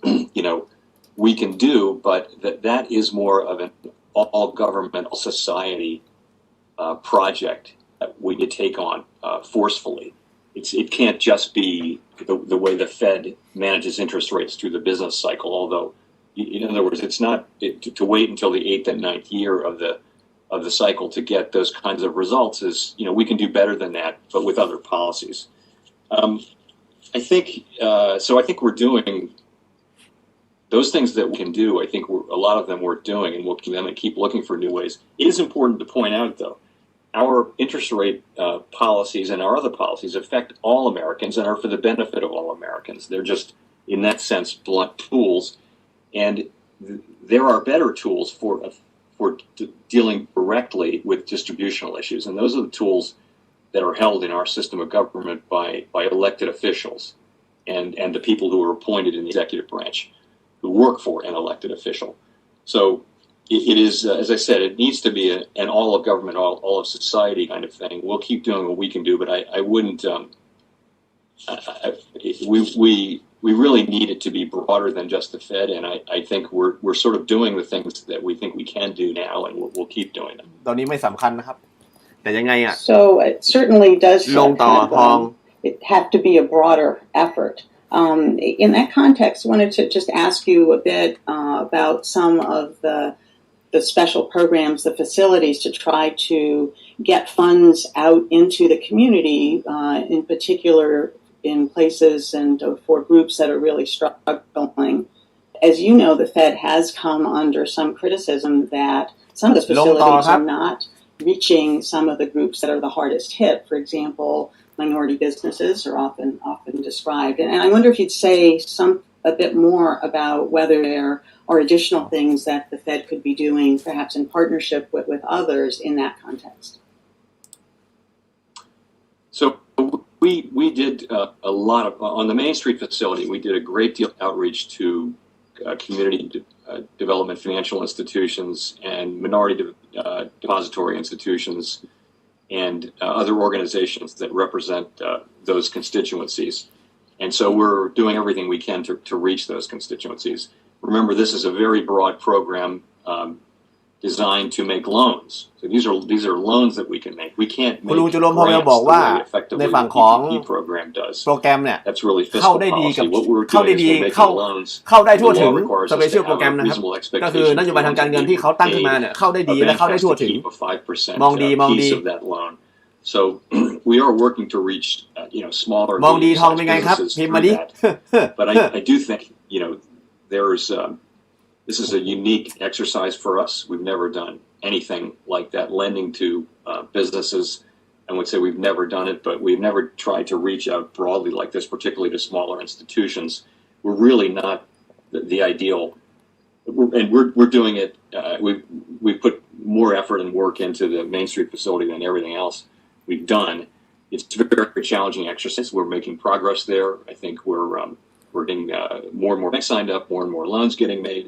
we can do, but that is more of an all-governmental society project that we could take on forcefully. It can't just be the way the Fed manages interest rates through the business cycle, although, in other words, it's not to wait until the 8th and 9th year of the cycle to get those kinds of results is, we can do better than that, but with other policies. I think we're doing those things that we can do. I think a lot of them we're doing, and we'll keep looking for new ways. It is important to point out, though, our interest rate policies and our other policies affect all Americans and are for the benefit of all Americans. They're just, in that sense, blunt tools, and there are better tools for dealing directly with distributional issues, and those are the tools that are held in our system of government by elected officials and the people who are appointed in the executive branch, who work for an elected official. So it is, as I said, it needs to be an all of government, all of society kind of thing. We'll keep doing what we can do, but I wouldn't. We really need it to be broader than just the Fed, and I think we're sort of doing the things that we think we can do now, and we'll keep doing them. ตอนนี้ไม่สำคัญนะครับแต่ยังไงอ่ะ So it certainly does ลงต่อทอง it have to be a broader effort. In that context, I wanted to just ask you a bit about some of the special programs, the facilities to try to get funds out into the community, in particular in places and for groups that are really struggling. As you know, the Fed has come under some criticism that some of the facilities are not reaching some of the groups that are the hardest hit. For example, minority businesses are often described. And I wonder if you'd say a bit more about whether there are additional things that the Fed could be doing, perhaps in partnership with others in that context. So we did a lot of, on the Main Street facility, we did a great deal of outreach to community development financial institutions and minority depository institutions and other organizations that represent those constituencies. And so we're doing everything we can to reach those constituencies. Remember, this is a very broad program designed to make loans. So these are loans that we can make. We can't คุณ make ลุงจรวมพอเวล grants บอก the ว่า way effectively ใน the ฝั่งของ PPP program does. โปรแกรมเนี่ย That's really เข้า fiscal ได้ดีกับ policy. What we're เข้าได้ doing is ดี we're เข้า making loans. เข้าได้ทั่ว The ถึง law requires ส us เปเชียล to โปรแกรม have a นะครับ reasonable ก็คือนโยบาย expectation ทางการเงินที่เขาตั้งขึ้นมาเนี่ยเข้าได้ดี The และ bank เข้าได้ has ทั่ว to ถึง keep a 5% มองดีมองดี piece of that loan. So we are working to reach, smaller มองดีทอง medium-sized เป็นไงครับ businesses พิมพ์ through มาดิ that. But I do think, there's this is a unique exercise for us. We've never done anything like that, lending to businesses. I would say we've never done it, but we've never tried to reach out broadly like this, particularly to smaller institutions. We're really not the ideal, and we're doing it. We've put more effort and work into the Main Street facility than everything else we've done. It's a very challenging exercise. We're making progress there. I think we're getting more and more banks signed up, more and more loans getting made.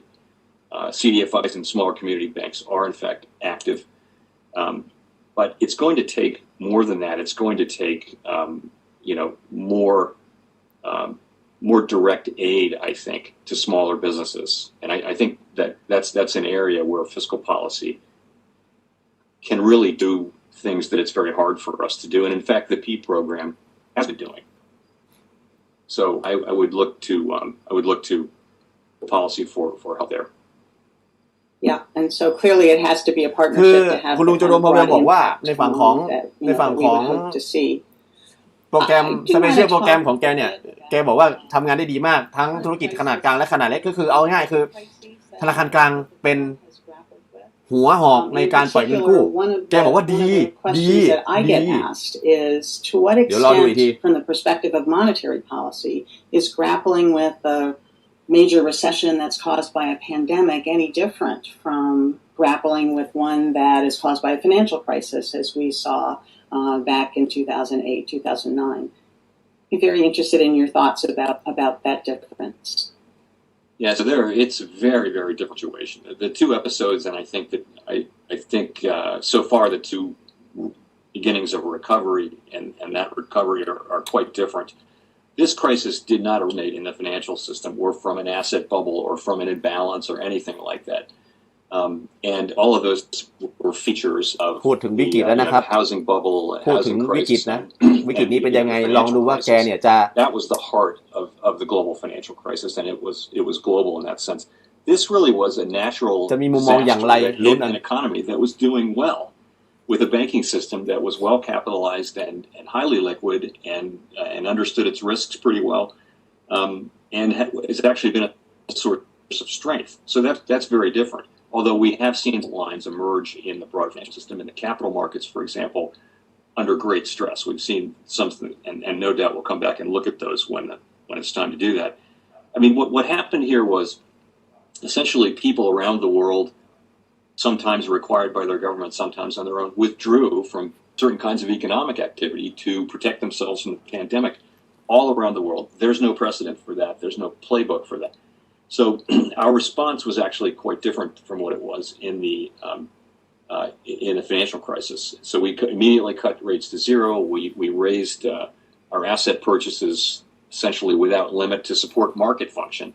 CDFIs and smaller community banks are in fact active. But it's going to take more than that. It's going to take, more direct aid, I think, to smaller businesses. And I think that's an area where fiscal policy can really do things that it's very hard for us to do. And in fact, the P program has been doing. So I would look to policy for help there. Yeah, and so clearly it has to be a คือ partnership to have คุณลุง the จ kind ร of มพอเวล broad บอกว่า impact ในฝั่งของ that, ในฝั่ง that we ของ would hope to see. โปรแกรม Special โปรแกรมของแกเนี่ยแกบอกว่าทำงานได้ดีมากทั้งธุรกิจขนาดกลางและขนาดเล็กก็คือเอาง่ายคือธนาคารกลางเป็นหัวหอกในการปล่อยเงินกู้แกบอกว่าดีดี เดี๋ยวรอดูอีกที from the perspective of monetary policy is grappling with the major recession that's caused by a pandemic any different from grappling with one that is caused by a financial crisis as we saw back in 2008, 2009. Be very interested in your thoughts about that difference. Yeah, so it's a very, very different situation. The two episodes, and I think so far the two beginnings of recovery and that recovery are quite different. This crisis did not originate in the financial system or from an asset bubble or from an imbalance or anything like that. And all of those were features of พูดถึงวิกฤตแล้วนะครับ housing bubble, พูดถึง housing วิกฤต crisis. นะวิกฤตนี้เป็นยังไงลองดูว่าแกเนี่ยจะ That was the heart of the global financial crisis, and it was global in that sense. This really was a natural จะมีมุมมองอย่างไร disaster that ลุ้น hit an economy that was doing well, with a banking system that was well capitalized and highly liquid and understood its risks pretty well, and has actually been a source of strength. So that's very different. Although we have seen lines emerge in the broader financial system, in the capital markets, for example, under great stress. We've seen something, and no doubt we'll come back and look at those when it's time to do that. I mean, what happened here was essentially people around the world, sometimes required by their government, sometimes on their own, withdrew from certain kinds of economic activity to protect themselves from the pandemic all around the world. There's no precedent for that. There's no playbook for that. So our response was actually quite different from what it was in the financial crisis. So we immediately cut rates to zero. We raised our asset purchases essentially without limit to support market function.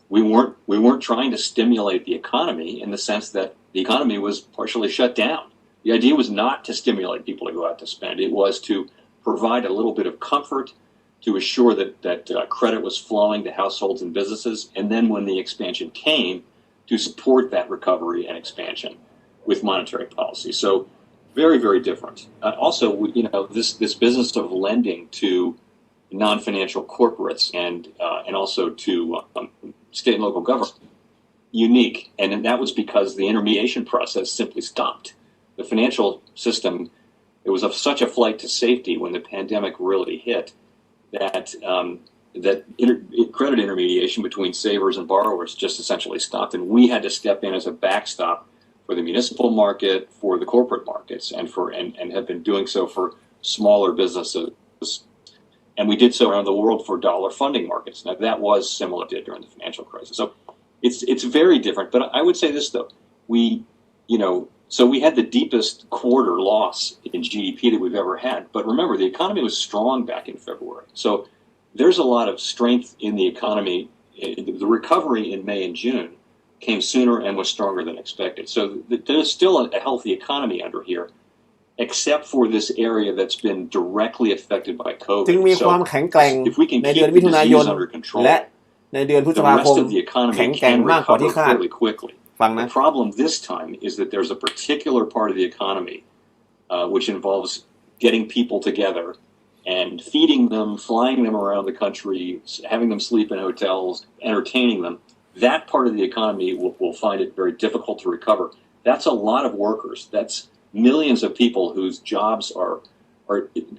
We weren't trying to stimulate the economy in the sense that the economy was partially shut down. The idea was not to stimulate people to go out to spend. It was to provide a little bit of comfort, to assure that credit was flowing to households and businesses, and then when the expansion came, to support that recovery and expansion with monetary policy. So very, very different. Also, this business of lending to non-financial corporates and also to state and local government, unique, and that was because the intermediation process simply stopped. The financial system, it was of such a flight to safety when the pandemic really hit, that credit intermediation between savers and borrowers just essentially stopped, and we had to step in as a backstop for the municipal market, for the corporate markets, and have been doing so for smaller businesses, and we did so around the world for dollar funding markets. Now that was similar to during the financial crisis, so it's very different. But I would say this though, so we had the deepest quarter loss in GDP that we've ever had. But remember, the economy was strong back in February. So there's a lot of strength in the economy. The recovery in May and June came sooner and was stronger than expected. So there's still a healthy economy under here, except for this area that's been directly affected by COVID. จึงมีความแข็งแกร่ง if we can ในเดือน keep มิ the ถุนายน disease under control, และในเดือนพฤษ the ภาค rest ม of the economy แข็งแกร่ง can มากกว่าที่ recover คาด fairly quickly. ฟังนะ The problem this time is that there's a particular part of the economy which involves getting people together and feeding them, flying them around the country, having them sleep in hotels, entertaining them. That part of the economy will find it very difficult to recover. That's a lot of workers. That's millions of people whose jobs are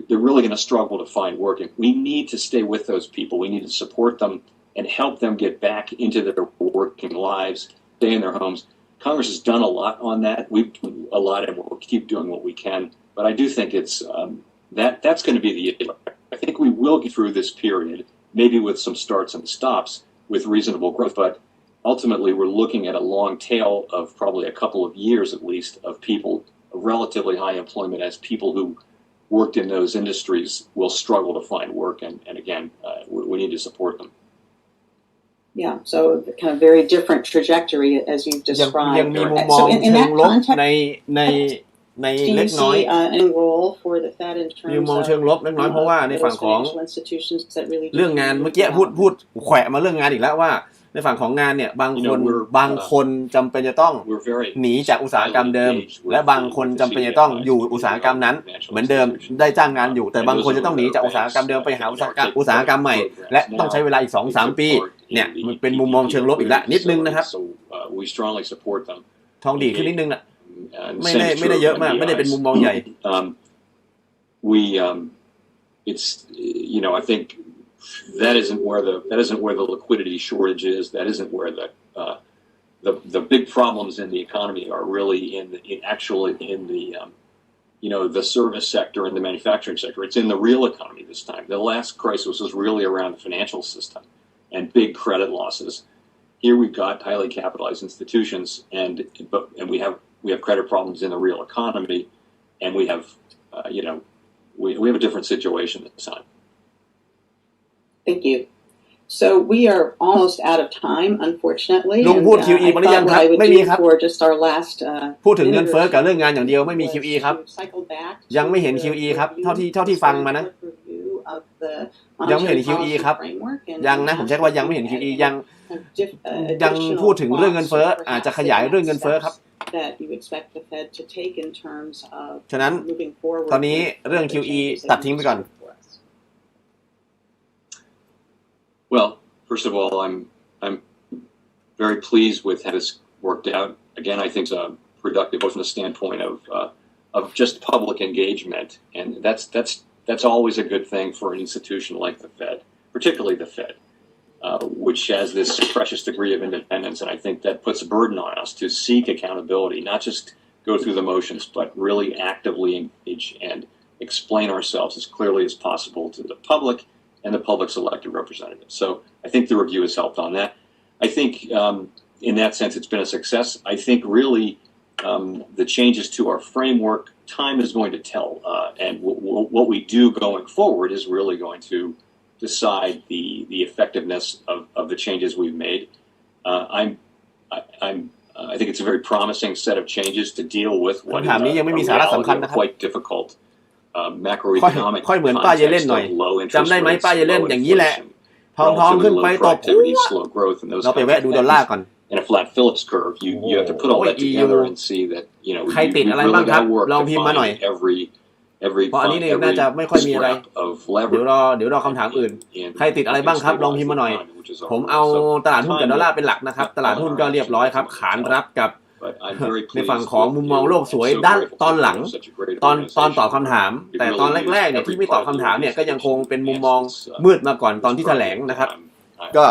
they're really going to struggle to find work. And we need to stay with those people. We need to support them and help them get back into their working lives, stay in their homes. Congress has done a lot on that. We've done a lot, and we'll keep doing what we can. But I do think it's that's going to be the issue. I think we will get through this period, maybe with some starts and stops, with reasonable growth. But ultimately, we're looking at a long tail of probably a couple of years at least of people, of relatively high employment, as people who worked in those industries will struggle to find work. And again, we need to support them. Yeah, so kind of very different trajectory as you've described. ยังมีมุมมองเชิงลบใน ในเล็กน้อยมองเชิงลบเล็กน้อยเพราะว่าในฝั่งของเรื่องงานเมื่อกี้พูดแขวะมาเรื่องงานอีกแล้วว่าในฝั่งของงานเนี่ยบางคนจำเป็นจะต้องหนีจากอุตสาหกรรมเดิมและบางคนจำเป็นจะต้องอยู่อุตสาหกรรมนั้นเหมือนเดิมได้จ้างงานอยู่แต่บางคนจะต้องหนีจากอุตสาหกรรมเดิมไปหาอุตสาหกรรมใหม่และต้องใช้เวลาอีก 2-3 ปีเนี่ยมันเป็นมุมมองเชิงลบอีกแล้วนิดนึงนะครับทองดีขึ้นนิดนึงอ่ะไม่ได้เยอะมากไม่ได้เป็นมุมมองใหญ่it's I think that isn't where the liquidity shortage is. That isn't where the big problems in the economy are really in the service sector and the manufacturing sector. It's in the real economy this time. The last crisis was really around the financial system and big credit losses. Here we've got highly capitalized institutions, and we have credit problems in the real economy, and we have we have a different situation this time. Thank you. So we are almost out of time, unfortunately. ลุงพูด QE มาหรือยังครับไม่มีครับ for just our last พูดถึงเงินเฟ้อกับเรื่องงานอย่างเดียวไม่มี QE ครับยังไม่เห็น QE ครับเท่าที่ฟังมานะยังไม่เห็น QE ครับยังนะผมใช้คำว่ายังไม่เห็น QE ยังพูดถึงเรื่องเงินเฟ้ออาจจะขยายเรื่องเงินเฟ้อครับฉะนั้นตอนนี้เรื่อง QE ตัดทิ้งไปก่อนWell, first of all, I'm very pleased with how this worked out. Again, I think it's productive both from the standpoint of just public engagement, and that's always a good thing for an institution like the Fed, particularly the Fed, which has this precious degree of independence, and I think that puts a burden on us to seek accountability, not just go through the motions, but really actively engage and explain ourselves as clearly as possible to the public.And the public's elected representatives. So I think the review has helped on that. I think in that sense it's been a success. I think really the changes to our framework, time is going to tell. And what we do going forward is really going to decide the effectiveness of the changes we've made. I think it's a very promising set of changes to deal with what is a reality of quite difficult.macroeconomic ค่อยเหมือนป้าเยเลนหน่อยจำได้ไหมป้าเยเลนอย่างนี้แหละทองขึ้นไปตกเราไปแวะดูดอลลาร์ก่อน In a flat Phillips curve, you have to put all that together and see that we really got to work to find every เพราะอันนี้น่าจะไม่ค่อยมีอะไรเดี๋ยวรอคำถามอื่นใครติดอะไรบ้างครับลองพิมพ์มาหน่อยผมเอาตลาดหุ้นกับดอลลาร์เป็นหลักนะครับตลาดหุ้นก็เรียบร้อยครับขานรับกับในฝั่งของมุมมองโลกสวยด้านตอนหลังตอนตอบคำถามแต่ตอนแรกๆเนี่ยที่ไม่ตอบคำถามเนี่ยก็ยังคงเป็นมุมมองมืดมาก่อนตอนที่แถลงนะครับก็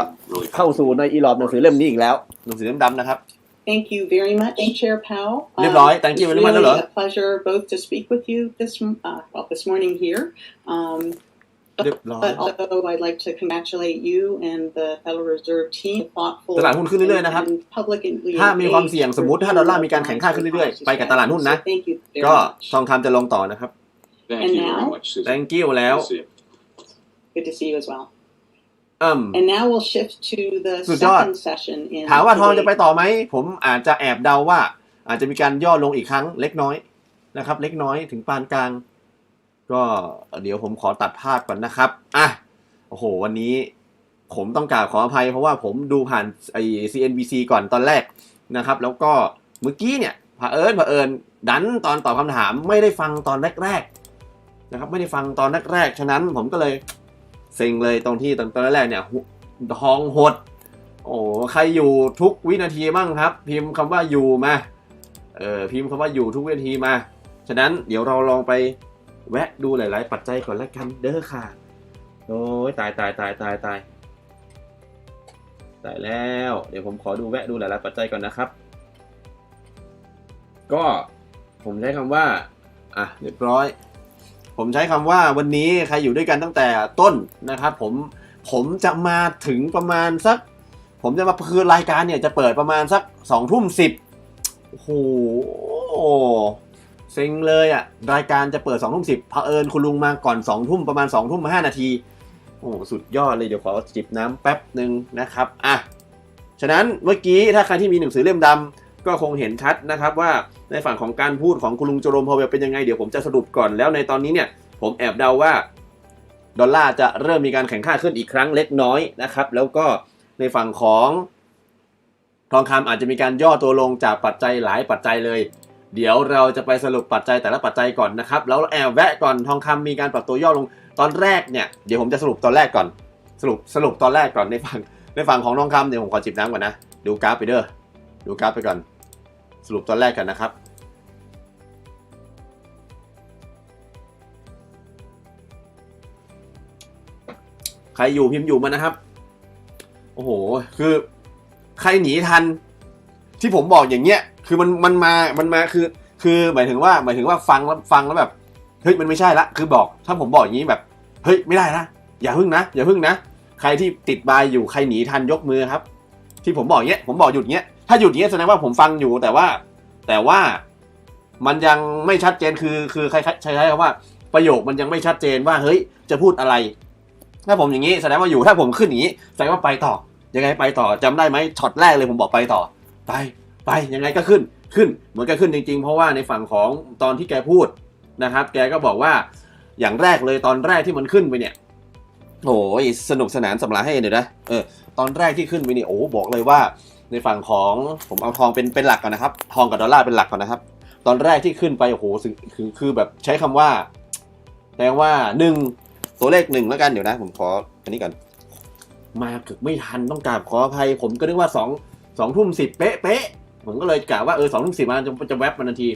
เข้าสู่ในอีลอบหนังสือเล่มนี้อีกแล้วหนังสือเล่มดำนะครับ Thank you very much, Chair Powell. เรียบร้อย Thank you very much แล้วเหรอ It's really a pleasure both to speak with you this morning here. But also I'd like to congratulate you and the Federal Reserve team. ตลาดหุ้นขึ้นเรื่อยๆนะครับถ้ามีความเสี่ยงสมมุติถ้าดอลลาร์มีการแข่งข้าขึ้นเรื่อยๆไปกับตลาดหุ้นนะก็ทองคำจะลงต่อนะครับ Thank you แล้ว Good to see you as well. And now we'll shift to the second session. ถามว่าทองจะไปต่อไหมผมอาจจะแอบเดาว่าอาจจะมีการย่อลงอีกครั้งเล็กน้อยนะครับเล็กน้อยถึงปานกลางก็เดี๋ยวผมขอตัดภาพก่อนนะครับโอ้โหวันนี้ผมต้องกราบขออภัยเพราะว่าผมดูผ่านCNBC ก่อนตอนแรกนะครับแล้วก็เมื่อกี้เนี่ยเผอิญดันตอนตอบคำถามไม่ได้ฟังตอนแรกๆนะครับไม่ได้ฟังตอนแรกๆฉะนั้นผมก็เลยเซ็งเลยตรงที่ตอนแรกเนี่ยทองหดโอ้ใครอยู่ทุกวินาทีบ้างครับพิมพ์คำว่าอยู่มาพิมพ์คำว่าอยู่ทุกวินาทีมาฉะนั้นเดี๋ยวเราลองไปแวะดูหลายๆปัจจัยก่อนแล้วกันเด้อค่ะโอ้ยตายแล้วเดี๋ยวผมขอดูแวะดูหลายๆปัจจัยก่อนนะครับก็ผมใช้คำว่าเรียบร้อยผมใช้คำว่าวันนี้ใครอยู่ด้วยกันตั้งแต่ต้นนะครับผมจะมาถึงประมาณสักผมจะมาคือรายการเนี่ยจะเปิดประมาณสัก 20:10 โอ้โหเซ็งเลยรายการจะเปิด 20:10 เผอิญคุณลุงมาก่อน 20:00 ประมาณ 20:05 นาทีโอ้สุดยอดเลยเดี๋ยวขอจิบน้ำแป๊บนึงนะครับฉะนั้นเมื่อกี้ถ้าใครที่มีหนังสือเล่มดำก็คงเห็นชัดนะครับว่า ในฝั่งของการพูดของคุณลุงโจโรมพาวเวลเป็นยังไงเดี๋ยวผมจะสรุปก่อนแล้วในตอนนี้เนี่ยผมแอบเดาว่าดอลลาร์จะเริ่มมีการแข่งค่าขึ้นอีกครั้งเล็กน้อยนะครับแล้วก็ในฝั่งของทองคำอาจจะมีการย่อตัวลงจากปัจจัยหลายปัจจัยเลยเดี๋ยวเราจะไปสรุปปัจจัยแต่ละปัจจัยก่อนนะครับแล้วแอบแวะก่อนทองคำมีการปรับตัวย่อลงตอนแรกเนี่ยเดี๋ยวผมจะสรุปตอนแรกก่อนสรุปตอนแรกก่อนในฝั่งของทองคำเดี๋ยวผมขอจิบน้ำก่อนนะดูกราฟไปเด้อดูกราฟไปก่อนสรุปตอนแรกกันนะครับใครอยู่พิมพ์อยู่มานะครับโอ้โหคือใครหนีทันที่ผมบอกอย่างเงี้ยคือมันมาคือหมายถึงว่าฟังแล้วแบบเฮ้ยมันไม่ใช่ละคือบอกถ้าผมบอกอย่างนี้แบบเฮ้ยไม่ได้นะอย่าพึ่งนะใครที่ติดบายอยู่ใครหนีทันยกมือครับที่ผมบอกเงี้ยผมบอกหยุดเงี้ยถ้าหยุดเงี้ยแสดงว่าผมฟังอยู่แต่ว่ามันยังไม่ชัดเจนคือใช้คำว่าประโยคมันยังไม่ชัดเจนว่าเฮ้ยจะพูดอะไรถ้าผมอย่างนี้แสดงว่าอยู่ถ้าผมขึ้นอย่างนี้แสดงว่าไปต่อยังไงไปต่อจำได้ไหมช็อตแรกเลยผมบอกไปต่อไปยังไงก็ขึ้นเหมือนกับขึ้นจริงๆเพราะว่าในฝั่งของตอนที่แกพูดนะครับแกก็บอกว่าอย่างแรกเลยตอนแรกที่มันขึ้นไปเนี่ยโอ้ยสนุกสนานสำหรับให้เดี๋ยวนะตอนแรกที่ขึ้นไปนี่โอ้บอกเลยว่าในฝั่งของผมเอาทองเป็นหลักก่อนนะครับทองกับดอลลาร์เป็นหลักก่อนนะครับตอนแรกที่ขึ้นไปโอ้โหคือแบบใช้คำว่าแปลว่า1ตัวเลข1แล้วกันเดี๋ยวนะผมขออันนี้ก่อนมาถึงไม่ทันต้องกราบขออภัยผมก็นึกว่า2 ทุ่ม 10เป๊ะผมก็เลยกะว่า2 ทุ่ม 10มันจะแวบมาทันที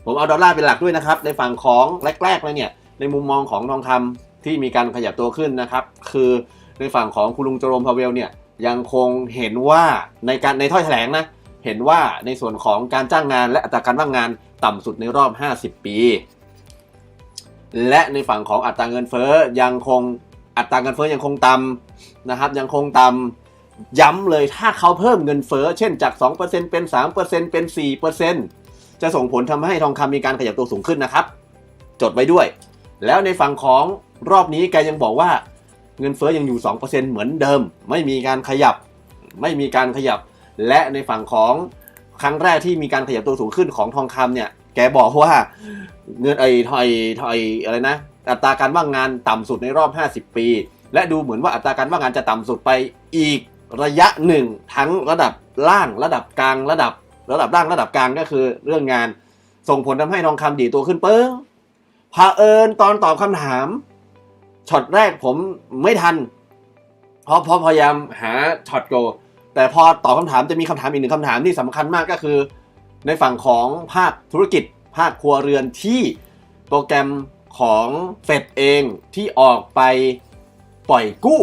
ผมเอาดอลลาร์เป็นหลักด้วยนะครับในฝั่งของแรกๆเลยเนี่ยในมุมมองของทองคำที่มีการขยับตัวขึ้นนะครับคือในฝั่งของคุณลุงโจโรมพาวเวลเนี่ยยังคงเห็นว่าในถ้อยแถลงนะเห็นว่าในส่วนของการจ้างงานและอัตราการว่างงานต่ำสุดในรอบ50 ปีและในฝั่งของอัตราเงินเฟ้อยังคงต่ำนะครับยังคงต่ำย้ำเลยถ้าเขาเพิ่มเงินเฟ้อเช่นจาก 2% เป็น 3% เป็น 4% จะส่งผลทำให้ทองคำมีการขยับตัวสูงขึ้นนะครับจดไว้ด้วยแล้วในฝั่งของรอบนี้แกยังบอกว่าเงินเฟ้อยังอยู่ 2% เหมือนเดิมไม่มีการขยับและในฝั่งของครั้งแรกที่มีการขยับตัวสูงขึ้นของทองคำเนี่ยแกบอกว่าเงินอะไรนะอัตราการว่างงานต่ำสุดในรอบ50 ปีและดูเหมือนว่าอัตราการว่างงานจะต่ำสุดไปอีกระยะหนึ่งทั้งระดับล่างระดับกลางระดับล่างระดับกลางก็คือเรื่องงานส่งผลทำให้ทองคำดีตัวขึ้นเปิ้งเผอิญตอนตอบคำถามช็อตแรกผมไม่ทันเพราะพยายามหาช็อตโกแต่พอตอบคำถามจะมีคำถามอีกหนึ่งคำถามที่สำคัญมากก็คือในฝั่งของภาคธุรกิจภาคครัวเรือนที่โปรแกรมของเฟดเองที่ออกไปปล่อยกู้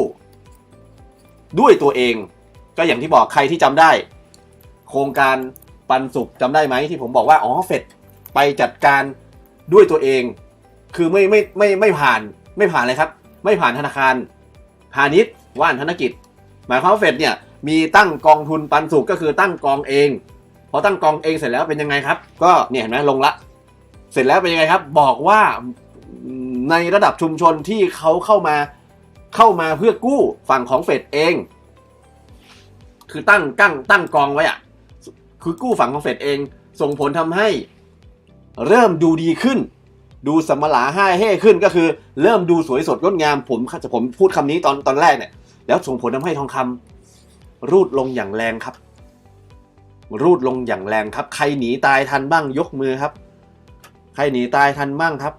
ด้วยตัวเองก็อย่างที่บอกใครที่จำได้โครงการปันสุขจำได้ไหมที่ผมบอกว่าเฟดไปจัดการด้วยตัวเองคือไม่ผ่านเลยครับไม่ผ่านธนาคารพาณิชย์ว่านธนกิจหมายความว่าเฟดเนี่ยมีตั้งกองทุนปันสุขก็คือตั้งกองเองพอตั้งกองเองเสร็จแล้วเป็นยังไงครับก็เนี่ยเห็นไหมลงละเสร็จแล้วเป็นยังไงครับบอกว่าในระดับชุมชนที่เขาเข้ามาเพื่อกู้ฝั่งของเฟดเองคือตั้งกองไว้อะคือกู้ฝั่งของเฟดเองส่งผลทำให้เริ่มดูดีขึ้นดูสมรรถะห้าเฮ่ขึ้นก็คือเริ่มดูสวยสดงดงามผมพูดคำนี้ตอนแรกเนี่ยแล้วส่งผลทำให้ทองคำรูดลงอย่างแรงครับใครหนีตายทันบ้างยกมือครับใครหนีตายทันบ้างครับ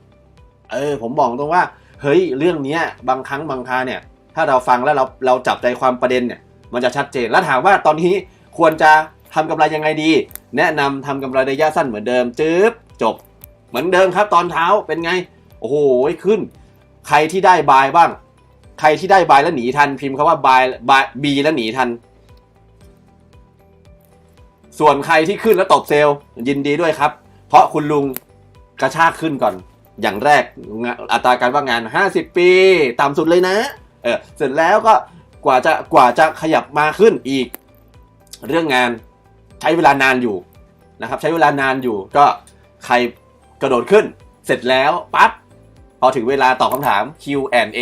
ผมบอกตรงว่าเฮ้ยเรื่องนี้บางครั้งบางคราเนี่ยถ้าเราฟังแล้วเราจับใจความประเด็นเนี่ยมันจะชัดเจนแล้วถามว่าตอนนี้ควรจะทำกำไรยังไงดีแนะนำทำกำไรระยะสั้นเหมือนเดิมจบเหมือนเดิมครับตอนเช้าเป็นไงโอ้โหขึ้นใครที่ได้บายบ้างใครที่ได้บายแล้วหนีทันพิมพ์คำว่าบายบีแล้วหนีทันส่วนใครที่ขึ้นแล้วตบเซลล์ยินดีด้วยครับเพราะคุณลุงกระชากขึ้นก่อนอย่างแรกอัตราการว่างงาน50 ปีต่ำสุดเลยนะเสร็จแล้วก็กว่าจะขยับมาขึ้นอีกเรื่องงานใช้เวลานานอยู่นะครับใช้เวลานานอยู่ก็ใครกระโดดขึ้นเสร็จแล้วปั๊บพอถึงเวลาตอบคำถาม Q&A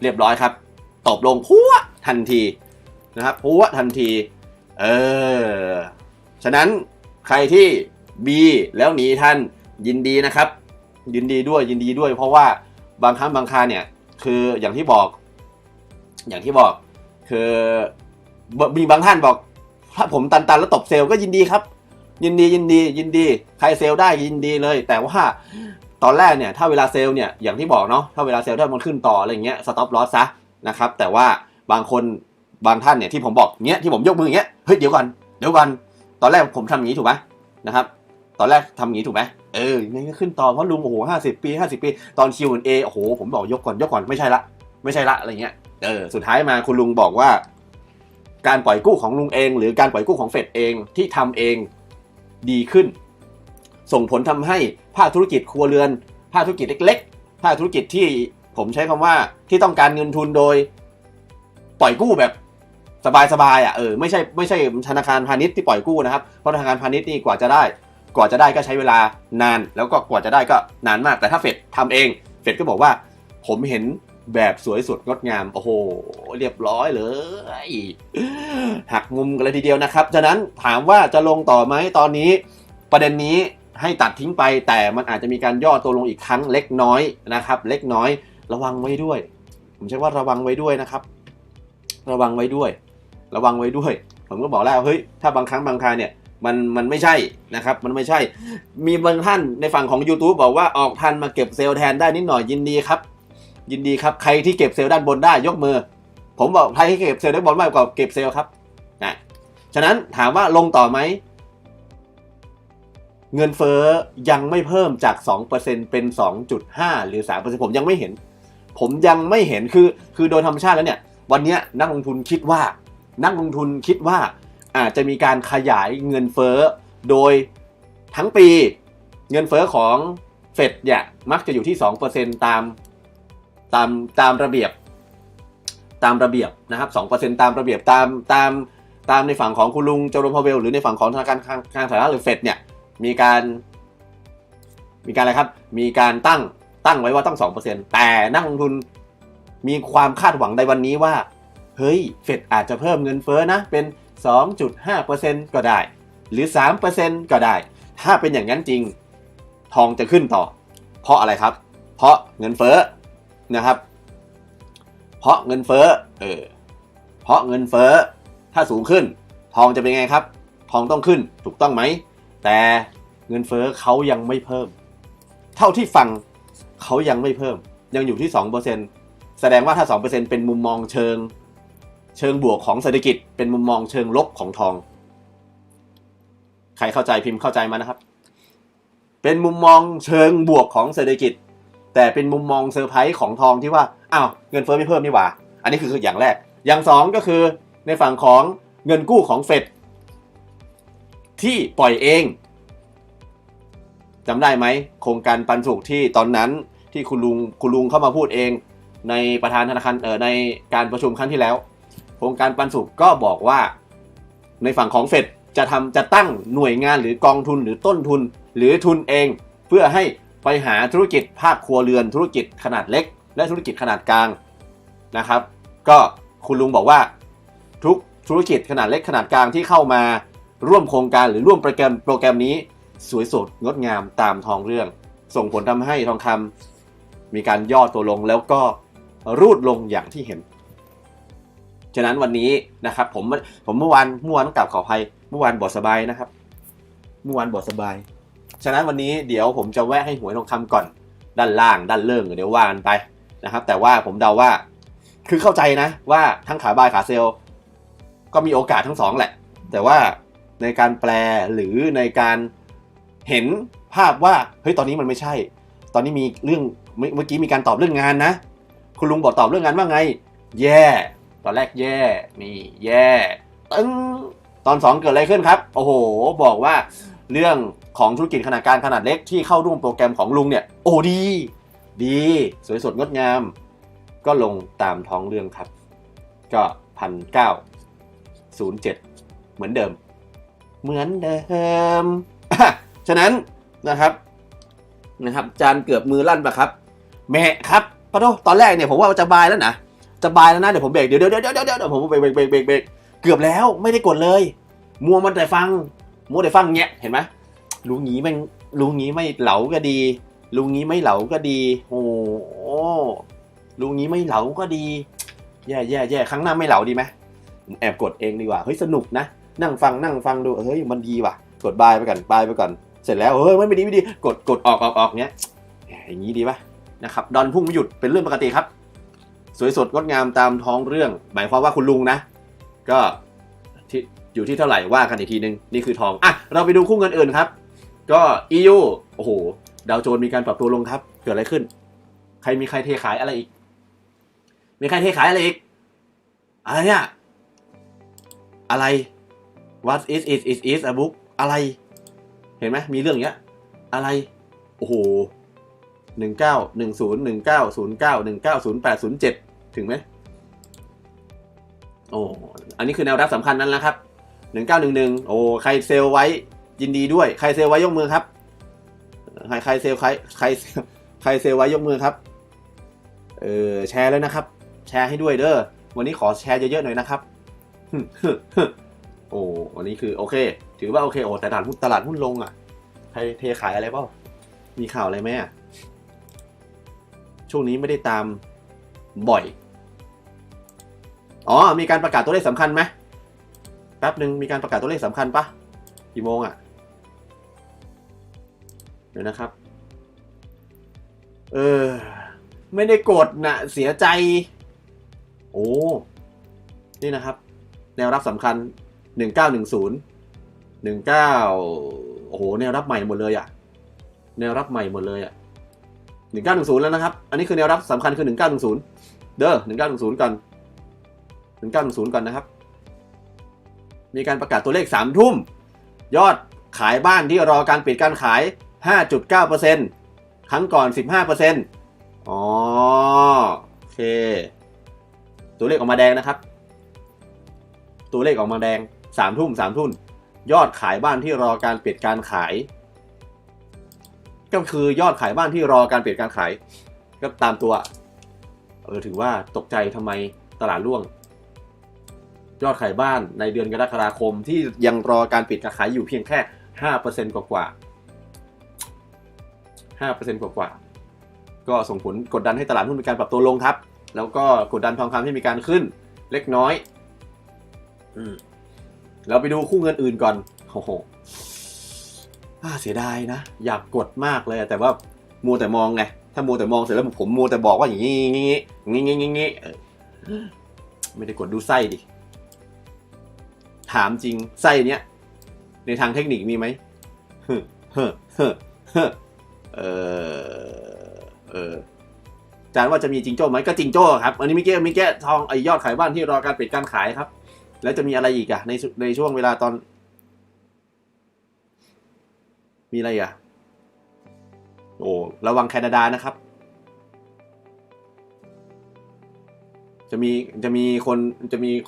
เรียบร้อยครับตบลงพัวทันทีนะครับพัวทันทีฉะนั้นใครที่ B แล้วหนีทันยินดีนะครับยินดีด้วยเพราะว่าบางครั้งบางคราเนี่ยคืออย่างที่บอกคือมีบางท่านบอกถ้าผมตันแล้วตบเซลล์ก็ยินดีครับยินดีใครเซลล์ได้ยินดีเลยแต่ว่าตอนแรกเนี่ยถ้าเวลาเซลล์เนี่ยอย่างที่บอกเนาะถ้าเวลาเซลล์ถ้ามันขึ้นต่ออะไรเงี้ยสต็อปลอสซะนะครับแต่ว่าบางท่านเนี่ยที่ผมบอกเงี้ยที่ผมยกมืออย่างเงี้ยเฮ้ยเดี๋ยวก่อนตอนแรกผมทำอย่างนี้ถูกไหมนะครับตอนแรกทำอย่างนี้ถูกไหมยังไงขึ้นต่อเพราะลุงโอ้โห50 ปีตอน Q&A โอ้โหผมบอกยกก่อนไม่ใช่ละอะไรเงี้ยสุดท้ายมาคุณลุงบอกว่าการปล่อยกู้ของลุงเองหรือการปล่อยกู้ของเฟดเองที่ทำเองดีขึ้นส่งผลทำให้ภาคธุรกิจครัวเรือนภาคธุรกิจเล็กๆภาคธุรกิจที่ผมใช้คำว่าที่ต้องการเงินทุนโดยปล่อยกู้แบบสบายไม่ใช่ธนาคารพาณิชย์ที่ปล่อยกู้นะครับเพราะธนาคารพาณิชย์นี่กว่าจะได้ก็ใช้เวลานานแล้วก็กว่าจะได้ก็นานมากแต่ถ้าเฟดทำเองเฟดก็บอกว่าผมเห็นแบบสวยสดงดงามโอ้โหเรียบร้อยเลยหักมุมกันเลยทีเดียวนะครับฉะนั้นถามว่าจะลงต่อไหมตอนนี้ประเด็นนี้ให้ตัดทิ้งไปแต่มันอาจจะมีการย่อตัวลงอีกครั้งเล็กน้อยนะครับเล็กน้อยระวังไว้ด้วยผมใช้ว่าระวังไว้ด้วยนะครับระวังไว้ด้วยผมก็บอกแล้วเฮ้ยถ้าบางครั้งบางคราเนี่ยมันไม่ใช่นะครับมันไม่ใช่มีบางท่านในฝั่งของ YouTube บอกว่าออกทันมาเก็บเซลล์แทนได้นิดหน่อยยินดีครับใครที่เก็บเซลล์ด้านบนได้ยกมือผมบอกใครที่เก็บเซลล์ด้านบนมากกว่าเก็บเซลล์ครับนะฉะนั้นถามว่าลงต่อไหมเงินเฟ้อยังไม่เพิ่มจาก 2% เป็น 2.5 หรือ 3% ผมยังไม่เห็นคือโดยธรรมชาติแล้วเนี่ยวันนี้นักลงทุนคิดว่าอาจจะมีการขยายเงินเฟ้อโดยทั้งปีเงินเฟ้อของเฟดเนี่ยมักจะอยู่ที่ 2% ตามระเบียบนะครับ 2% ตามระเบียบตามในฝั่งของคุณลุงเจอร์โรมพาเวลหรือในฝั่งของธนาคารกลางสหรัฐหรือเฟดเนี่ยมีการอะไรครับมีการตั้งไว้ว่าต้อง 2% แต่นักลงทุนมีความคาดหวังในวันนี้ว่าเฮ้ยเฟดอาจจะเพิ่มเงินเฟ้อนะเป็น 2.5% ก็ได้หรือ 3% ก็ได้ถ้าเป็นอย่างนั้นจริงทองจะขึ้นต่อเพราะอะไรครับเพราะเงินเฟ้อนะครับเพราะเงินเฟ้อถ้าสูงขึ้นทองจะเป็นไงครับทองต้องขึ้นถูกต้องไหมแต่เงินเฟ้อเขายังไม่เพิ่มเท่าที่ฟังเขายังไม่เพิ่มยังอยู่ที่ 2% แสดงว่าถ้า 2% เป็นมุมมองเชิงบวกของเศรษฐกิจเป็นมุมมองเชิงลบของทองใครเข้าใจพิมพ์เข้าใจมานะครับเป็นมุมมองเชิงบวกของเศรษฐกิจแต่เป็นมุมมองเซอร์ไพรส์ของทองที่ว่าอ้าวเงินเฟ้อไม่เพิ่มนี่หว่าอันนี้คืออย่างแรกอย่างสองก็คือในฝั่งของเงินกู้ของเฟดที่ปล่อยเองจำได้ไหมโครงการปันสุขที่ตอนนั้นที่คุณลุงเข้ามาพูดเองในประธานธนาคารในการประชุมครั้งที่แล้วโครงการปันสุขก็บอกว่าในฝั่งของเฟดจะตั้งหน่วยงานหรือกองทุนหรือต้นทุนหรือทุนเองเพื่อให้ไปหาธุรกิจภาคครัวเรือนธุรกิจขนาดเล็กและธุรกิจขนาดกลางนะครับก็คุณลุงบอกว่าทุกธุรกิจขนาดเล็กขนาดกลางที่เข้ามาร่วมโครงการหรือร่วมโปรแกรมนี้สวยสดงดงามตามทองเรื่องส่งผลทำให้ทองคำมีการย่อตัวลงแล้วก็รูดลงอย่างที่เห็นฉะนั้นวันนี้นะครับผมเมื่อวานต้องกลับขออภัยเมื่อวานบอดสบายนะครับเมื่อวานบอดสบายฉะนั้นวันนี้เดี๋ยวผมจะแวะให้หวยทองคำก่อนด้านล่างด้านเลิ่งเดี๋ยวว่ากันไปนะครับแต่ว่าผมเดาว่าคือเข้าใจนะว่าทั้งขาบายขาเซลก็มีโอกาสทั้งสองแหละแต่ว่าในการแปลหรือในการเห็นภาพว่าเฮ้ยตอนนี้มันไม่ใช่ตอนนี้มีเรื่องเมื่อกี้มีการตอบเรื่องงานนะคุณลุงบอกตอบเรื่องงานว่าไงแย่ตอนแรกแย่นี่แย่ตึ้งตอน2เกิดอะไรขึ้นครับโอ้โหบอกว่าเรื่องของธุรกิจขนาดกลางขนาดเล็กที่เข้าร่วมโปรแกรมของลุงเนี่ยโอ้ดีสวยสดงดงามก็ลงตามท้องเรื่องครับก็1,907เหมือนเดิมฉะนั้นนะครับจานเกือบมือลั่นปะครับแม่ครับปะโถตอนแรกเนี่ยผมว่าจะบายแล้วนะเดี๋ยวผมเบรกเดี๋ยวผมเบรกเกือบแล้วไม่ได้กดเลยมัวแต่ฟังเงี้ยเห็นไหม ลุงงี้ไม่เหลาก็ดีลุงงี้ไม่เหลาก็ดีโอ้ลุงงี้ไม่เหลาก็ดีแย่ครั้งหน้าไม่เหลาดีไหมผมแอบกดเองดีกว่าเฮ้ยสนุกนะนั่งฟังดูเฮ้ยมันดีว่ะกดบายไปก่อนเสร็จแล้วเฮ้ยไม่ดีกดออกเนี้ยอย่างนี้ดีป่ะนะครับดอนพุ่งไม่หยุดเป็นเรื่องปกติครับสวยสดงดงามตามท้องเรื่องหมายความว่าคุณลุงนะก็ที่อยู่ที่เท่าไหร่ว่ากันอีกทีนึงนี่คือทองอ่ะเราไปดูคู่เงินอื่นครับก็ EU โอ้โหดาวโจนส์มีการปรับตัวลงครับเกิดอะไรขึ้นมีใครเทขายอะไรอีกมีใครเทขายอะไรอีกอะไรเนี่ยอะไร What is a book อะไรเห็นไหมมีเรื่องอย่างเงี้ยอะไรโอ้โห19101909190807ถึงไหมโอ้อันนี้คือแนวรับสำคัญนั้นแล้วครับ1911โอ้ใครเซลไว้ยินดีด้วยใครเซลไว้ยกมือครับใครเซลไว้ยกมือครับแชร์เลยนะครับแชร์ให้ด้วยเด้อวันนี้ขอแชร์เยอะๆหน่อยนะครับโอ้วันนี้คือโอเคถือว่าโอเคโอ้แต่ตลาดหุ้นลงอ่ะใครเทขายอะไรเปล่ามีข่าวอะไรไหมอ่ะช่วงนี้ไม่ได้ตามบ่อยมีการประกาศตัวเลขสำคัญไหมแป๊บนึงมีการประกาศตัวเลขสำคัญปะกี่โมงอ่ะเดี๋ยวนะครับไม่ได้กดนะเสียใจโอ้นี่นะครับแนวรับสำคัญ1910 โอ้โหแนวรับใหม่หมดเลยอ่ะแนวรับใหม่หมดเลยอ่ะ1910แล้วนะครับอันนี้คือแนวรับสำคัญคือ1910เด้อ1910ก่อน1910ก่อนนะครับมีการประกาศตัวเลข3 ทุ่มยอดขายบ้านที่รอการปิดการขาย 5.9% ครั้งก่อน 15% โอเคตัวเลขออกมาแดงนะครับตัวเลขออกมาแดง3 ทุ่มยอดขายบ้านที่รอการปิดการขายก็คือยอดขายบ้านที่รอการปิดการขายก็ตามตัวถือว่าตกใจทำไมตลาดร่วงยอดขายบ้านในเดือนกรกฎาคมที่ยังรอการปิดการขายอยู่เพียงแค่ 5% กว่า 5% กว่าก็ส่งผลกดดันให้ตลาดหุ้นมีการปรับตัวลงครับแล้วก็กดดันทองคำให้มีการขึ้นเล็กน้อยเราไปดูคู่เงินอื่นก่อนโอ้โหเสียดายนะอยากกดมากเลยแต่ว่ามัวแต่มองไงถ้ามัวแต่มองเสร็จแล้วผมมัวแต่บอกว่าอย่างงี้ไม่ได้กดดูไส้ดิถามจริงไส้เนี้ยในทางเทคนิคมีไหมจานว่าจะมีจิงโจ้ไหมก็จิงโจ้ครับอันนี้มิเก้ทองยอดขายบ้านที่รอการปิดการขายครับแล้วจะมีอะไรอีกอะในช่วงเวลาตอนมีอะไรอ่ะโอ้ระวังแคนาดานะครับจะมีค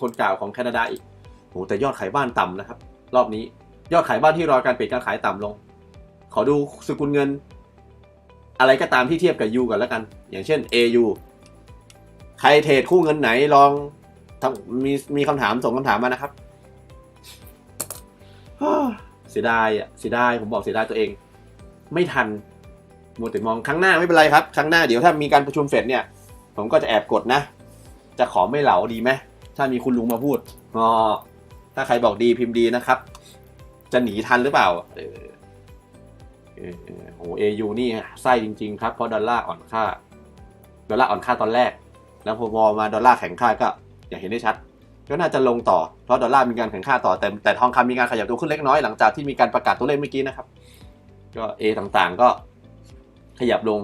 นกล่าวของแคนาดาอีกโอ้แต่ยอดขายบ้านต่ำนะครับรอบนี้ยอดขายบ้านที่รอการปิดการขายต่ำลงขอดูสกุลเงินอะไรก็ตามที่เทียบกับ U ก่อนแล้วกันอย่างเช่น AU ใครเทรดคู่เงินไหนลองมีคำถามส่งคำถามมานะครับเสียดายผมบอกเสียดายตัวเองไม่ทันมัวแต่มองครั้งหน้าไม่เป็นไรครับครั้งหน้าเดี๋ยวถ้ามีการประชุมเฟดเนี่ยผมก็จะแอบกดนะจะขอไม่เหลาดีไหมถ้ามีคุณลุงมาพูดถ้าใครบอกดีพิมพ์ดีนะครับจะหนีทันหรือเปล่าโอ้ AU นี่ไส้จริงๆครับเพราะดอลลาร์อ่อนค่าตอนแรกแล้วพอมาดอลลาร์แข็งค่าก็อย่างเห็นได้ชัดก็น่าจะลงต่อเพราะดอลลาร์มีการแข่งค่าต่อแต่ทองคำมีการขยับตัวขึ้นเล็กน้อยหลังจากที่มีการประกาศตัวเลขเมื่อกี้นะครับก็ A ต่างๆก็ขยับลง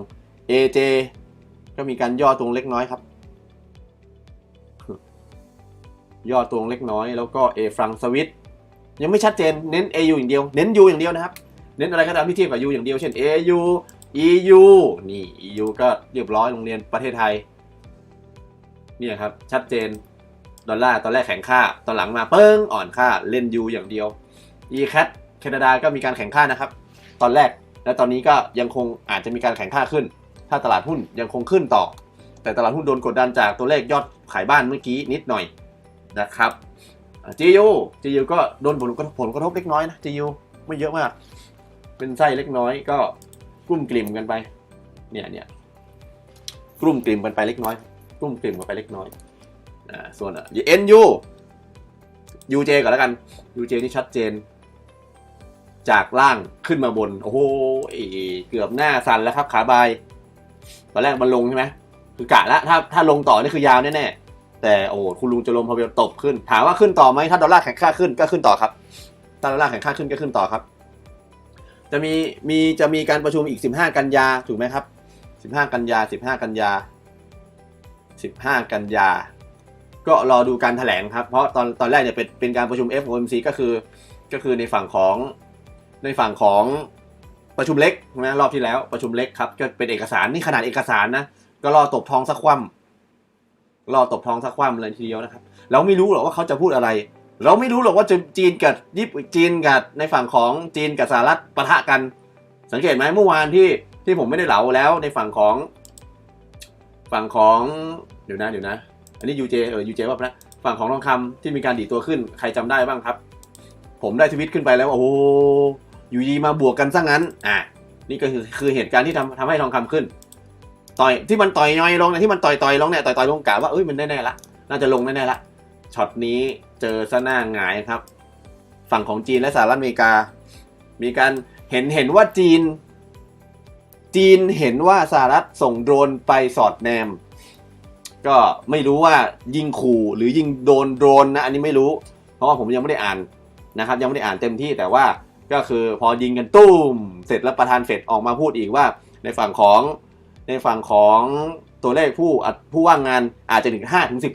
AJ ก็มีการย่อตัวเล็กน้อยครับย่อตัวเล็กน้อยแล้วก็ A ฟรังสวิตยังไม่ชัดเจนเน้น AU อย่างเดียวเน้น U อย่างเดียวนะครับเน้นอะไรก็ตามที่เทียบกับ U อย่างเดียวเช่น AU EU นี่ EU ก็เรียบร้อยโรงเรียนประเทศไทยนี่ครับชัดเจนดอลลาร์ตอนแรกแข็งค่าตอนหลังมาเปิ้งอ่อนค่าเล่น U อย่างเดียว ECAT แคนาดาก็มีการแข่งค่านะครับตอนแรกและตอนนี้ก็ยังคงอาจจะมีการแข่งค่าขึ้นถ้าตลาดหุ้นยังคงขึ้นต่อแต่ตลาดหุ้นโดนกดดันจากตัวเลขยอดขายบ้านเมื่อกี้นิดหน่อยนะครับ GU ก็โดนผลกระทบเล็กน้อยนะ GU ไม่เยอะมาก เป็นไส้เล็กน้อยก็กลุ่มกลิ่มกันไปเนี่ยกลุ่มกลิ่มกันไปเล็กน้อยกลุ่มกลิ่มกันไปเล็กน้อยส่วนUJ ก่อนแล้วกัน UJ นี่ชัดเจนจากล่างขึ้นมาบนโอ้โหเกือบหน้าสั่นแล้วครับขาบายตอนแรกมันลงใช่ไหมคือกะแล้วถ้าลงต่อนี่คือยาวแน่ๆแต่โอ้คุณลุงจะลมพอเวลตบขึ้นถามว่าขึ้นต่อไหมถ้าดอลลาร์แข็งค่าขึ้นก็ขึ้นต่อครับถ้าดอลลาร์แข็งค่าขึ้นก็ขึ้นต่อครับจะมีการประชุมอีก15กันยาถูกไหมครับ15กันยาก็รอดูการแถลงครับเพราะตอนแรกเนี่ยเป็นการประชุม FOMC ก็คือในฝั่งของประชุมเล็กนะรอบที่แล้วประชุมเล็กครับก็เป็นเอกสารนี่ขนาดเอกสารนะก็รอตบทองสักคว่ำเลยทีเดียวนะครับเราไม่รู้หรอกว่าเขาจะพูดอะไรเราไม่รู้หรอกว่าจีนกับในฝั่งของจีนกับสหรัฐปะทะกันสังเกตไหมเมื่อวานที่ผมไม่ได้เหลาแล้วในฝั่งของเดี๋ยวนะอันนี้ UJ ว่านะฝั่งของทองคำที่มีการดีดตัวขึ้นใครจำได้บ้างครับผมได้ทวิตขึ้นไปแล้วโอ้โหอยู่ดีมาบวกกันซะงั้นนี่ก็คือเหตุการณ์ที่ทำให้ทองคำขึ้นที่มันต่อยน้อยลงเนี่ยที่มันต่อยลงเนี่ยต่อยลงกะว่ามันแน่ๆละน่าจะลงแน่ๆละช็อตนี้เจอซะหน้าหงายครับฝั่งของจีนและสหรัฐอเมริกามีการเห็นว่าจีนเห็นว่าสหรัฐส่งโดรนไปสอดแนมก็ไม่รู้ว่ายิงขู่หรือยิงโดนโดรนนะอันนี้ไม่รู้เพราะว่าผมยังไม่ได้อ่านนะครับยังไม่ได้อ่านเต็มที่แต่ว่าก็คือพอยิงกันตุ้มเสร็จแล้วประธานเฟดออกมาพูดอีกว่าในฝั่งของตัวเลขผู้ว่างงานอาจจะถึง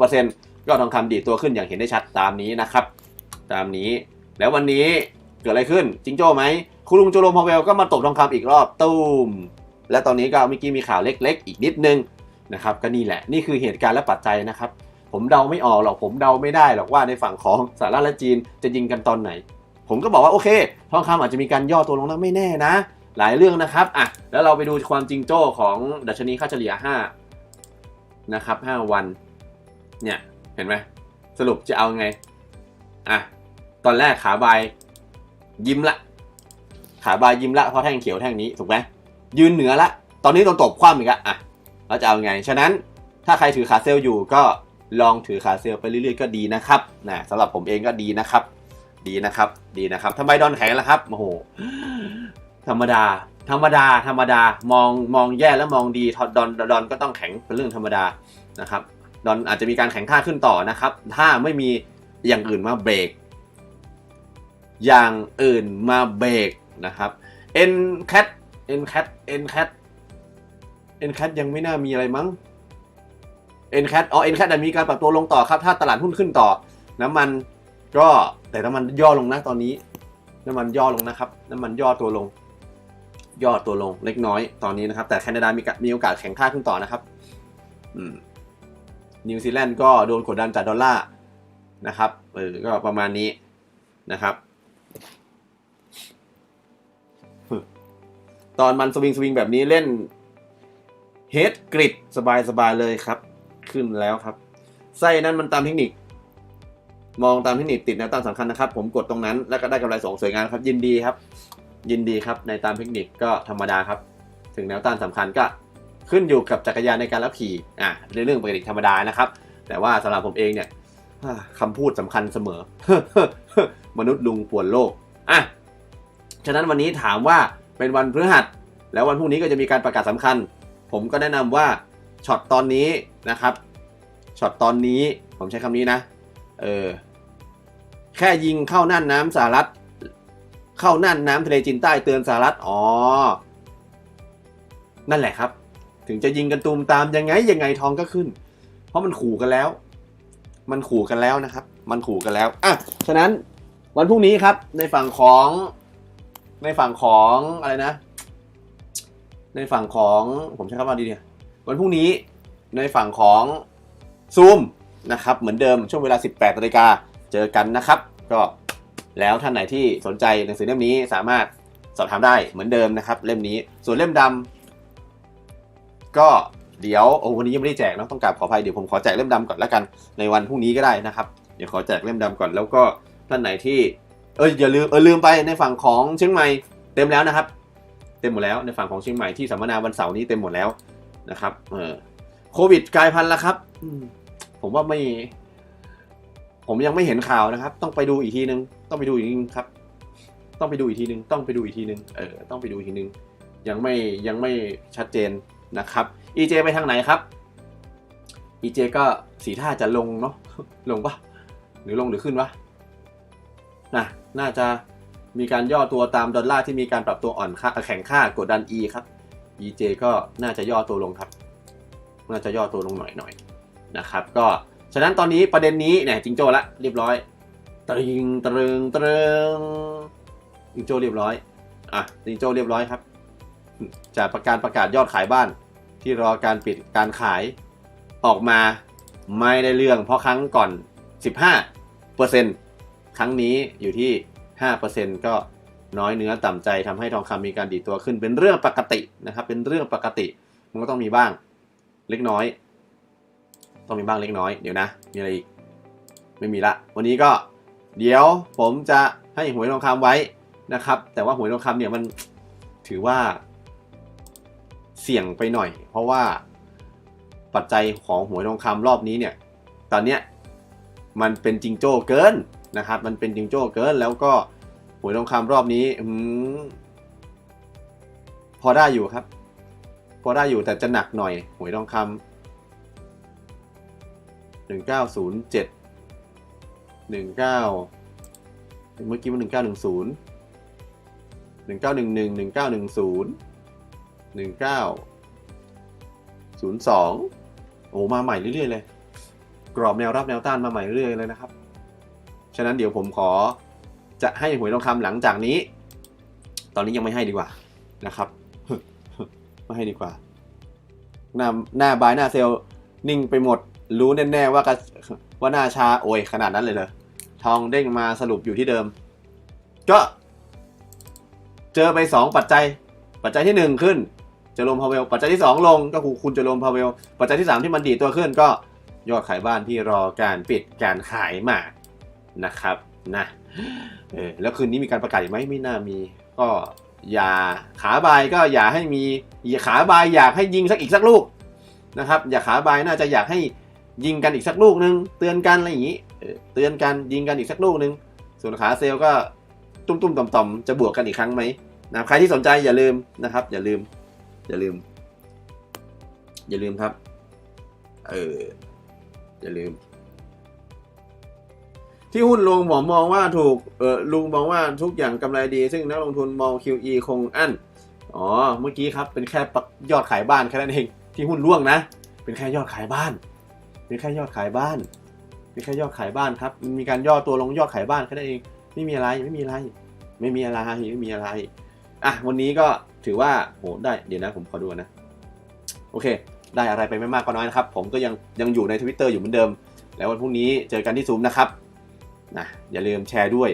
5-10% ก็ทองคำดีดตัวขึ้นอย่างเห็นได้ชัดตามนี้นะครับตามนี้แล้ววันนี้เกิดอะไรขึ้นจิงโจ้ไหมคุณลุงโจโรมพาวเวลก็มาตบทองคำอีกรอบตุ้มและตอนนี้ก็เมื่อกี้มีข่าวเล็กๆอีกนิดนึงนะครับก็นี่แหละนี่คือเหตุการณ์และปัจจัยนะครับผมเดาไม่ออกหรอกผมเดาไม่ได้หรอกว่าในฝั่งของสหรัฐและจีนจะยิงกันตอนไหนผมก็บอกว่าโอเคทองคำอาจจะมีการย่อตัวลงนะไม่แน่นะหลายเรื่องนะครับแล้วเราไปดูความจริงโจ้ของดัชนีค่าเฉลี่ย5นะครับ5วันเนี่ยเห็นไหมสรุปจะเอาไงตอนแรกขาบายยิ้มละเพราะแท่งเขียวแท่งนี้ถูกไหมยืนเหนือละตอนนี้โดนตบคว่ำอีกแล้วจะเอาไงฉะนั้นถ้าใครถือขาเซลอยู่ก็ลองถือขาเซลไปเรื่อยๆก็ดีนะครับสำหรับผมเองก็ดีนะครับทำไมดอนแข็งล่ะครับโอ้โหธรรมดามองแย่แล้วมองดีดอนก็ต้องแข็งเป็นเรื่องธรรมดานะครับดอนอาจจะมีการแข็งค่าขึ้นต่อนะครับถ้าไม่มีอย่างอื่นมาเบรกนะครับNCATยังไม่น่ามีอะไรมั้งNCATมีการปรับตัวลงต่อครับถ้าตลาดหุ้นขึ้นต่อน้ำมันก็แต่น้ำมันย่อลงนะตอนนี้น้ำมันย่อลงนะครับน้ำมันย่อตัวลงเล็กน้อยตอนนี้นะครับแต่แคนาดามีโอกาสแข็งค่าขึ้นต่อนะครับนิวซีแลนด์ก็โดนกดดันจากดอลลาร์นะครับก็ประมาณนี้นะครับตอนมันสวิงแบบนี้เล่นเฮดกริดสบายเลยครับขึ้นแล้วครับไส้นั้นมันตามเทคนิคมองตามเทคนิคติดแนวต้านสำคัญนะครับผมกดตรงนั้นแล้วก็ได้กำไรสวยงามครับยินดีครับในตามเทคนิคก็ธรรมดาครับถึงแนวต้านสำคัญก็ขึ้นอยู่กับจักรยานในการรับขี่เรื่องปกติธรรมดานะครับแต่ว่าสำหรับผมเองเนี่ยคำพูดสำคัญเสมอ มนุษย์ลุงป่วนโลกฉะนั้นวันนี้ถามว่าเป็นวันพฤหัสแล้ววันพรุ่งนี้ก็จะมีการประกาศสำคัญผมก็แนะนำว่าช็อตตอนนี้นะครับช็อตตอนนี้ผมใช้คำนี้นะแค่ยิงเข้าน่านน้ำสหรัฐเข้าน่านน้ำทะเลจีนใต้เตือนสหรัฐนั่นแหละครับถึงจะยิงกันตูมตามยังไงทองก็ขึ้นเพราะมันขู่กันแล้วนะครับมันขู่กันแล้วฉะนั้นวันพรุ่งนี้ครับในฝั่งของอะไรนะในฝั่งของผมใช้คำว่าดีเนี่ยวันพรุ่งนี้ในฝั่งของซูมนะครับเหมือนเดิมช่วงเวลา 18:00 นเจอกันนะครับก็แล้วท่านไหนที่สนใจหนังสือเล่มนี้สามารถสอบถามได้เหมือนเดิมนะครับเล่มนี้ส่วนเล่มดำก็เดี๋ยววันนี้ยังไม่ได้แจกนะต้องกราบขออภัยเดี๋ยวผมขอแจกเล่มดำก่อนแล้วกันในวันพรุ่งนี้ก็ได้นะครับเดี๋ยวขอแจกเล่มดำก่อนแล้วก็ท่านไหนที่อย่าลืมไปในฝั่งของเชียงใหม่ เต็มแล้วนะครับเต็มหมดแล้วในฝั่งของเชียงใหม่ที่สัมมนาวันเสาร์นี้เต็มหมดแล้วนะครับโควิดกลายพันธุ์แล้วครับผมว่าผมยังไม่เห็นข่าวนะครับต้องไปดูอีกทีนึงต้องไปดูอีกทีนึงครับต้องไปดูอีกทีนึงต้องไปดูอีกทีนึงต้องไปดูอีกทีนึงยังไม่ชัดเจนนะครับ EJ ไปทางไหนครับ EJ ก็สีท่าจะลงเนาะลงปะหรือลงหรือขึ้นวะน่าจะมีการย่อตัวตามดอลลาร์ที่มีการปรับตัวอ่อนค่าแข็งค่ากดดัน E ครับ EJ ก็น่าจะย่อตัวลงครับน่าจะย่อตัวลงหน่อยนะครับก็ฉะนั้นตอนนี้ประเด็นนี้เนี่ยจิงโจ้ละเรียบร้อยตรึงจิงโจ้เรียบร้อยจิงโจ้เรียบร้อยครับจากประกาศยอดขายบ้านที่รอการปิดการขายออกมาไม่ได้เรื่องเพราะครั้งก่อน 15% ครั้งนี้อยู่ที่ 5% ก็น้อยเนื้อต่ำใจทำให้ทองคำมีการดีดตัวขึ้นเป็นเรื่องปกตินะครับเป็นเรื่องปกติมันก็ต้องมีบ้างเล็กน้อยต้องมีบ้างเล็กน้อยเดี๋ยวนะมีอะไรอีกไม่มีละวันนี้ก็เดี๋ยวผมจะให้หวยทองคำไว้นะครับแต่ว่าหวยทองคำเนี่ยมันถือว่าเสี่ยงไปหน่อยเพราะว่าปัจจัยของหวยทองคำรอบนี้เนี่ยตอนเนี้ยมันเป็นจิงโจ้เกินนะครับมันเป็นจิงโจ้เกินแล้วก็หวยทองคำรอบนี้พอได้อยู่ครับพอได้อยู่แต่จะหนักหน่อยหวยทองคำ1907 19เมื่อกี้มัน1910 1911 1910 1902โอ้มาใหม่เรื่อยๆเลยกรอบแนวรับแนวต้านมาใหม่เรื่อยๆเลยนะครับฉะนั้นเดี๋ยวผมขอจะให้หวยทองคำหลังจากนี้ตอนนี้ยังไม่ให้ดีกว่านะครับไม่ให้ดีกว่าหน้าบายหน้าเซลล์นิ่งไปหมดรู้แน่ๆว่าหน้าชาโอยขนาดนั้นเลยเหรอทองเด้งมาสรุปอยู่ที่เดิมก็เจอไป2ปัจจัยที่1ขึ้นเจอโรมพาเวลปัจจัยที่2ลงก็คุณเจอโรมพาเวลปัจจัยที่3ที่มันดีดตัวขึ้นก็ยอดขายบ้านที่รอการปิดการขายมานะครับนะแล้วคืนนี้มีการประกาศอีกไหมไม่น่ามีก็อย่าขาบายก็อย่าให้มีขาบายอยากให้ยิงอีกสักลูกนะครับอย่าขาบายน่าจะอยากให้ยิงกันอีกสักลูกนึงเตือนกันอะไรอย่างนี้เตือนกันยิงกันอีกสักลูกนึงส่วนขาเซลล์ก็ตุ้มๆต่อมๆจะบวกกันอีกครั้งไหมนะใครที่สนใจอย่าลืมนะครับอย่าลืมครับอย่าลืมที่หุ้นลงผมมองว่าถูกลุงมองว่าทุกอย่างกำไรดีซึ่งนักลงทุนมอง QE คงอั้นเมื่อกี้ครับเป็นแค่ยอดขายบ้านแค่นั้นเองที่หุ้นร่วงนะเป็นแค่ยอดขายบ้านเป็นแค่ยอดขายบ้านครับมีการย่อตัวลงยอดขายบ้านแค่นั้นเองไม่มีอะไรวันนี้ก็ถือว่าโหได้เดี๋ยวนะผมขอดูนะโอเคได้อะไรไปไม่มากก็น้อยนะครับผมก็ยังอยู่ใน Twitter อยู่เหมือนเดิมแล้ววันพรุ่งนี้เจอกันที่ซูมนะครับนะอย่าลืมแชร์ด้วย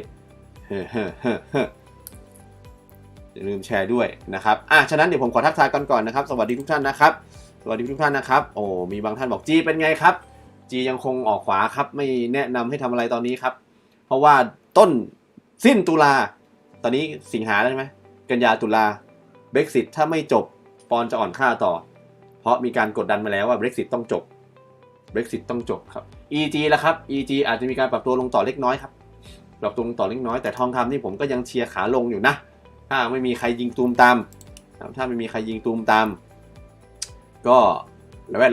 อย่าลืมแชร์ด้วยนะครับฉะนั้นเดี๋ยวผมขอทักทายก่อนนะครับสวัสดีทุกท่านนะครับโอ้มีบางท่านบอกจีเป็นไงครับจียังคงออกขวาครับไม่แนะนำให้ทำอะไรตอนนี้ครับเพราะว่าสิ้นตุลาตอนนี้สิงหาแล้วใช่ไหมกันยาตุลา Brexit ถ้าไม่จบปอนด์จะอ่อนค่าต่อเพราะมีการกดดันมาแล้วว่า Brexit ต้องจบครับ EG ละครับ EG อาจจะมีการปรับตัวลงต่อเล็กน้อยครับปรับตัวลงต่อเล็กน้อยแต่ทองคำนี่ผมก็ยังเชียร์ขาลงอยู่นะถ้าไม่มีใครยิงตูมตามก็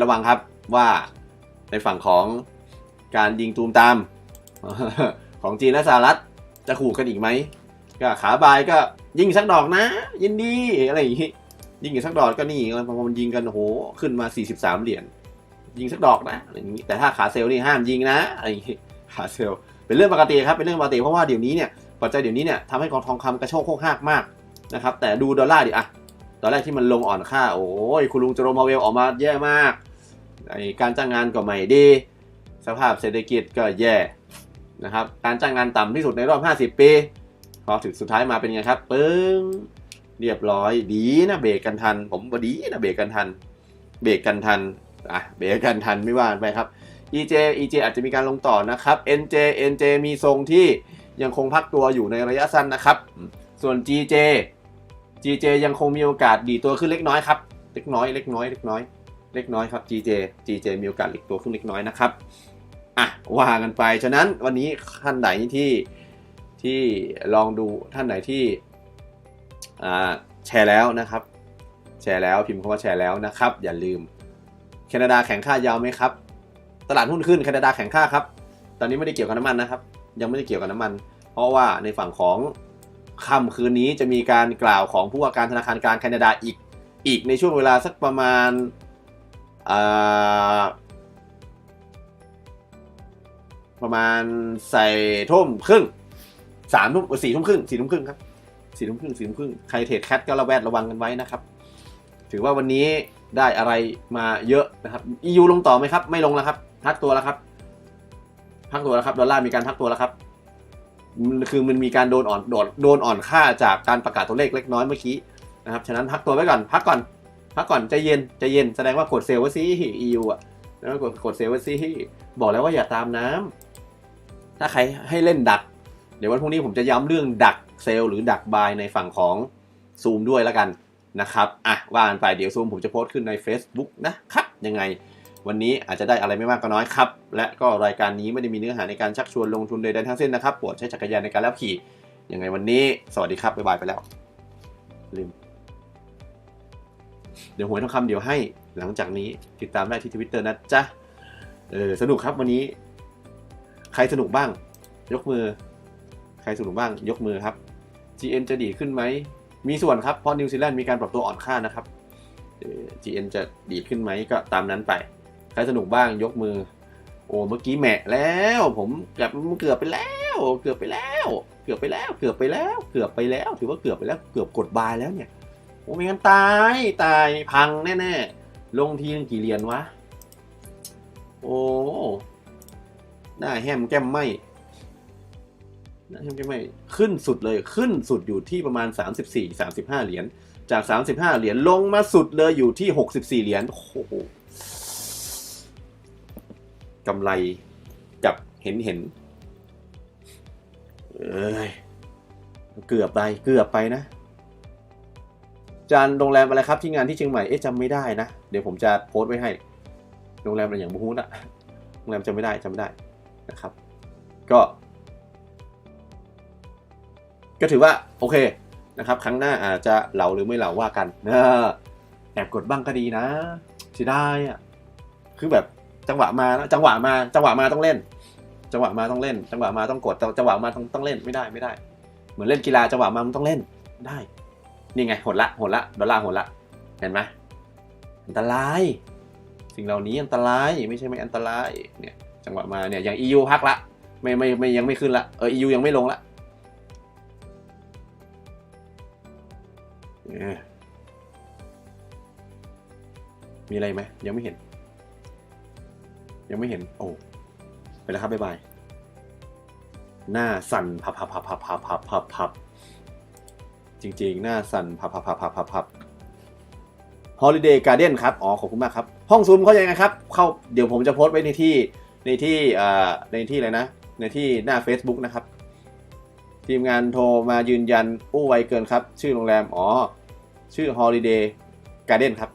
ระวังครับว่าในฝั่งของการยิงตูมตามของจีนและสหรัฐจะขู่กันอีกไหมก็ขาบายก็ยิงสักดอกนะยินดีอะไรอย่างงี้ยิงอีกสักดอกก็นี่พอมันยิงกันโหขึ้นมา43เหรียญยิงสักดอกนะอะไรอย่างงี้แต่ถ้าขาเซลล์นี่ห้ามยิงนะอะไรอย่างงี้ขาเซลล์เป็นเรื่องปกติครับเป็นเรื่องปกติเพราะว่าเดี๋ยวนี้เนี่ยปัจจัยเดี๋ยวนี้เนี่ยทำให้กองทองคำกระโชกโคกหักมากนะครับแต่ดูดอลลาร์ดิตอนแรกที่มันลงอ่อนค่าโอ้ยคุณลุงเจอโรมพาเวลออกมาแย่มากการจ้างงานก็ไม่ดีสภาพเศรษฐกิจก็แย่นะครับการจ้างงานต่ำที่สุดในรอบ50ปีพอถึงสุดท้ายมาเป็นไงครับปึ้งเรียบร้อยดีนะเบรกกันทันผมว่าดีนะเบรกกันทันเบรกกันทันไม่ว่าไปครับ EJ อาจจะมีการลงต่อนะครับ NJ มีทรงที่ยังคงพักตัวอยู่ในระยะสั้นนะครับส่วน GJ GJ ยังคงมีโอกาสดีตัวขึ้นเล็กน้อยครับเล็กน้อยครับ GJ มีโอกาสดีตัวขึ้นเล็กน้อยนะครับว่ากันไปฉะนั้นวันนี้ท่านไหนที่ลองดูท่านไหนที่แชร์แล้วนะครับแชร์แล้วพิมพ์คำว่าแชร์แล้วนะครับอย่าลืมแคนาดาแข็งค่ายาวไหมครับตลาดหุ้นขึ้นแคนาดาแข็งค่าครับตอนนี้ไม่ได้เกี่ยวกับน้ำมันนะครับยังไม่ได้เกี่ยวกับน้ำมันเพราะว่าในฝั่งของค่ำคืนนี้จะมีการกล่าวของผู้ว่าการธนาคารกลางแคนาดาอีกในช่วงเวลาสักประมาณใส่ทุ่มครึ่ง3 ทุ่ม4 ทุ่มครึ่ง4 ทุ่มครึ่งครับ4 ทุ่มครึ่งใครเทรดแคทก็ระวังกันไว้นะครับถือว่าวันนี้ได้อะไรมาเยอะนะครับ EU ลงต่อไหมครับไม่ลงแล้วครับพักตัวแล้วครับดอลลาร์มีการพักตัวแล้วครับคือมันมีการโดนอ่อนค่าจากการประกาศตัวเลขเล็กน้อยเมื่อกี้นะครับฉะนั้นพักตัวไว้ก่อนพักก่อนใจเย็นแสดงว่ากดเซลล์ไว้สิ EU แล้วกดเซลล์ไว้สิบอกแล้วว่าอย่าตามน้ำถ้าใครให้เล่นดักเดี๋ยววันพรุ่งนี้ผมจะย้ำเรื่องดักเซลล์หรือดักบายในฝั่งของซูมด้วยแล้วกันนะครับว่ากันไปเดี๋ยวซูมผมจะโพสต์ขึ้นใน Facebook นะครับยังไงวันนี้อาจจะได้อะไรไม่มากก็น้อยครับและก็รายการนี้ไม่ได้มีเนื้อหาในการชักชวนลงทุนใดๆทั้งสิ้นนะครับโปรดใช้จักรยานในการขับขี่ยังไงวันนี้สวัสดีครับบ๊ายบายไปแล้วลืมเดี๋ยวหวยทองคำเดี๋ยวให้หลังจากนี้ติดตามได้ที่ Twitter นะจ๊ะสนุกครับวันนี้ใครสนุกบ้างยกมือใครสนุกบ้างยกมือครับ GN จะดีขึ้นไหมมีส่วนครับเพราะนิวซีแลนด์มีการปรับตัวอ่อนค่านะครับGN จะดีขึ้นไหมก็ตามนั้นไปใครสนุกบ้างยกมือโอ้เมื่อกี้แหมะแล้วผมเกือบไปแล้วถือว่าเกือบไปแล้วเกือบกดบายแล้วเนี่ยโอ้ไม่งั้นตายพังแน่ๆลงทีนึงกี่เหรียญวะโอ้หน้าแฮมแก้มไหมขึ้นสุดเลยขึ้นสุดอยู่ที่ประมาณ34-35 เหรียญจาก35 เหรียญลงมาสุดเลยอยู่ที่64 เหรียญโอ้โหกำไรกับเห็นเกือบไปนะจานโรงแรมอะไรครับที่งานที่เชียงใหม่จำไม่ได้นะเดี๋ยวผมจะโพสต์ไว้ให้โรงแรมอะไรอย่างบูฮูดโรงแรมจำไม่ได้นะครับก็ถือว่าโอเคนะครับครั้งหน้าอาจจะเหลาหรือไม่เหลาว่ากันแอบกดบ้างก็ดีนะเสียดายคือแบบจังหวะมาต้องเล่นจังหวะมาต้องกดจังหวะมาต้องเล่นไม่ได้เหมือนเล่นกีฬาจังหวะมามันต้องเล่นได้นี่ไงหดละดอลลาร์หดละเห็นไหมอันตรายสิ่งเหล่านี้อันตรายไม่ใช่ไม่อันตรายเนี่ยจังหวะมาเนี่ยอย่าง EU พักละไม่ยังไม่ขึ้นละEU ยังไม่ลงละมีอะไรไหมยังไม่เห็นโอ้ไปแล้วครับบ๊ายบายหน้าสั่นพับจริงๆหน้าสั่นพับHoliday Garden ครับขอบคุณมากครับห้องซูมเขายังไงครับเดี๋ยวผมจะโพสต์ไว้ในที่อะไรนะในที่หน้า Facebook นะครับทีมงานโทรมายืนยันไวเกินครับชื่อโรงแรมชื่อ Holiday Garden ครับ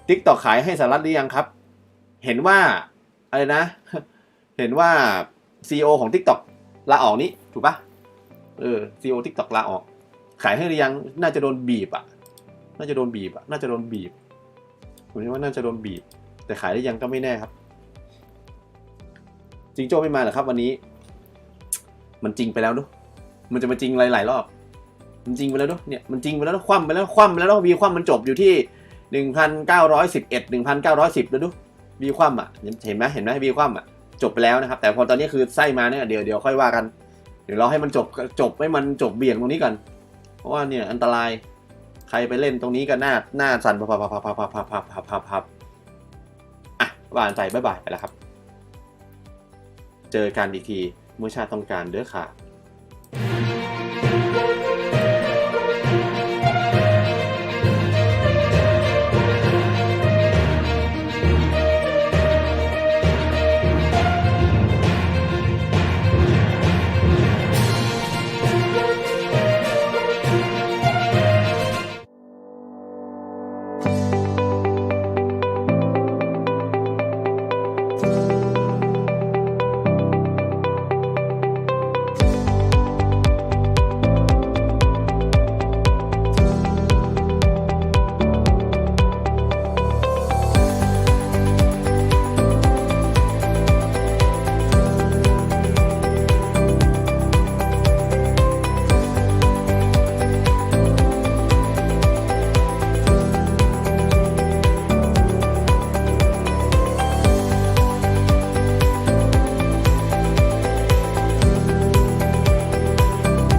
TikTok ขายให้สหรัฐหรือยังครับเห็นว่าอะไรนะเห็นว่า CEO ของ TikTok ลาออกนี้ถูกปะCEO TikTok ลาออกขายให้หรือยังน่าจะโดนบีบผมคิดว่าน่าจะโดนบีบแต่ขายได้ยังก็ไม่แน่ครับจิงโจ้ไม่มาเหรอครับวันนี้มันจริงไปแล้วเนอะมันจะมาจริงหลายรอบมันจริงไปแล้วเนอะเนี่ยมันจริงไปแล้วคว่ำไปแล้ววีคว่ำมันจบอยู่ที่1911 1910แล้วดูวีคว่ำเห็นไหมวีคว่ำจบไปแล้วนะครับแต่พอตอนนี้คือไส้มาเนี่ยเดี๋ยวค่อยว่ากันเดี๋ยวเราให้มันจบให้มันจบเบี่ยงตรงนี้ก่อนเพราะว่าเนี่ยอันตรายใครไปเล่นตรงนี้ก็หน้าสั่นพับว่าอันใจบ๊ายบายไปแล้วครับเจอกันอีกทีเมื่อชาติต้องการเด้อค่ะ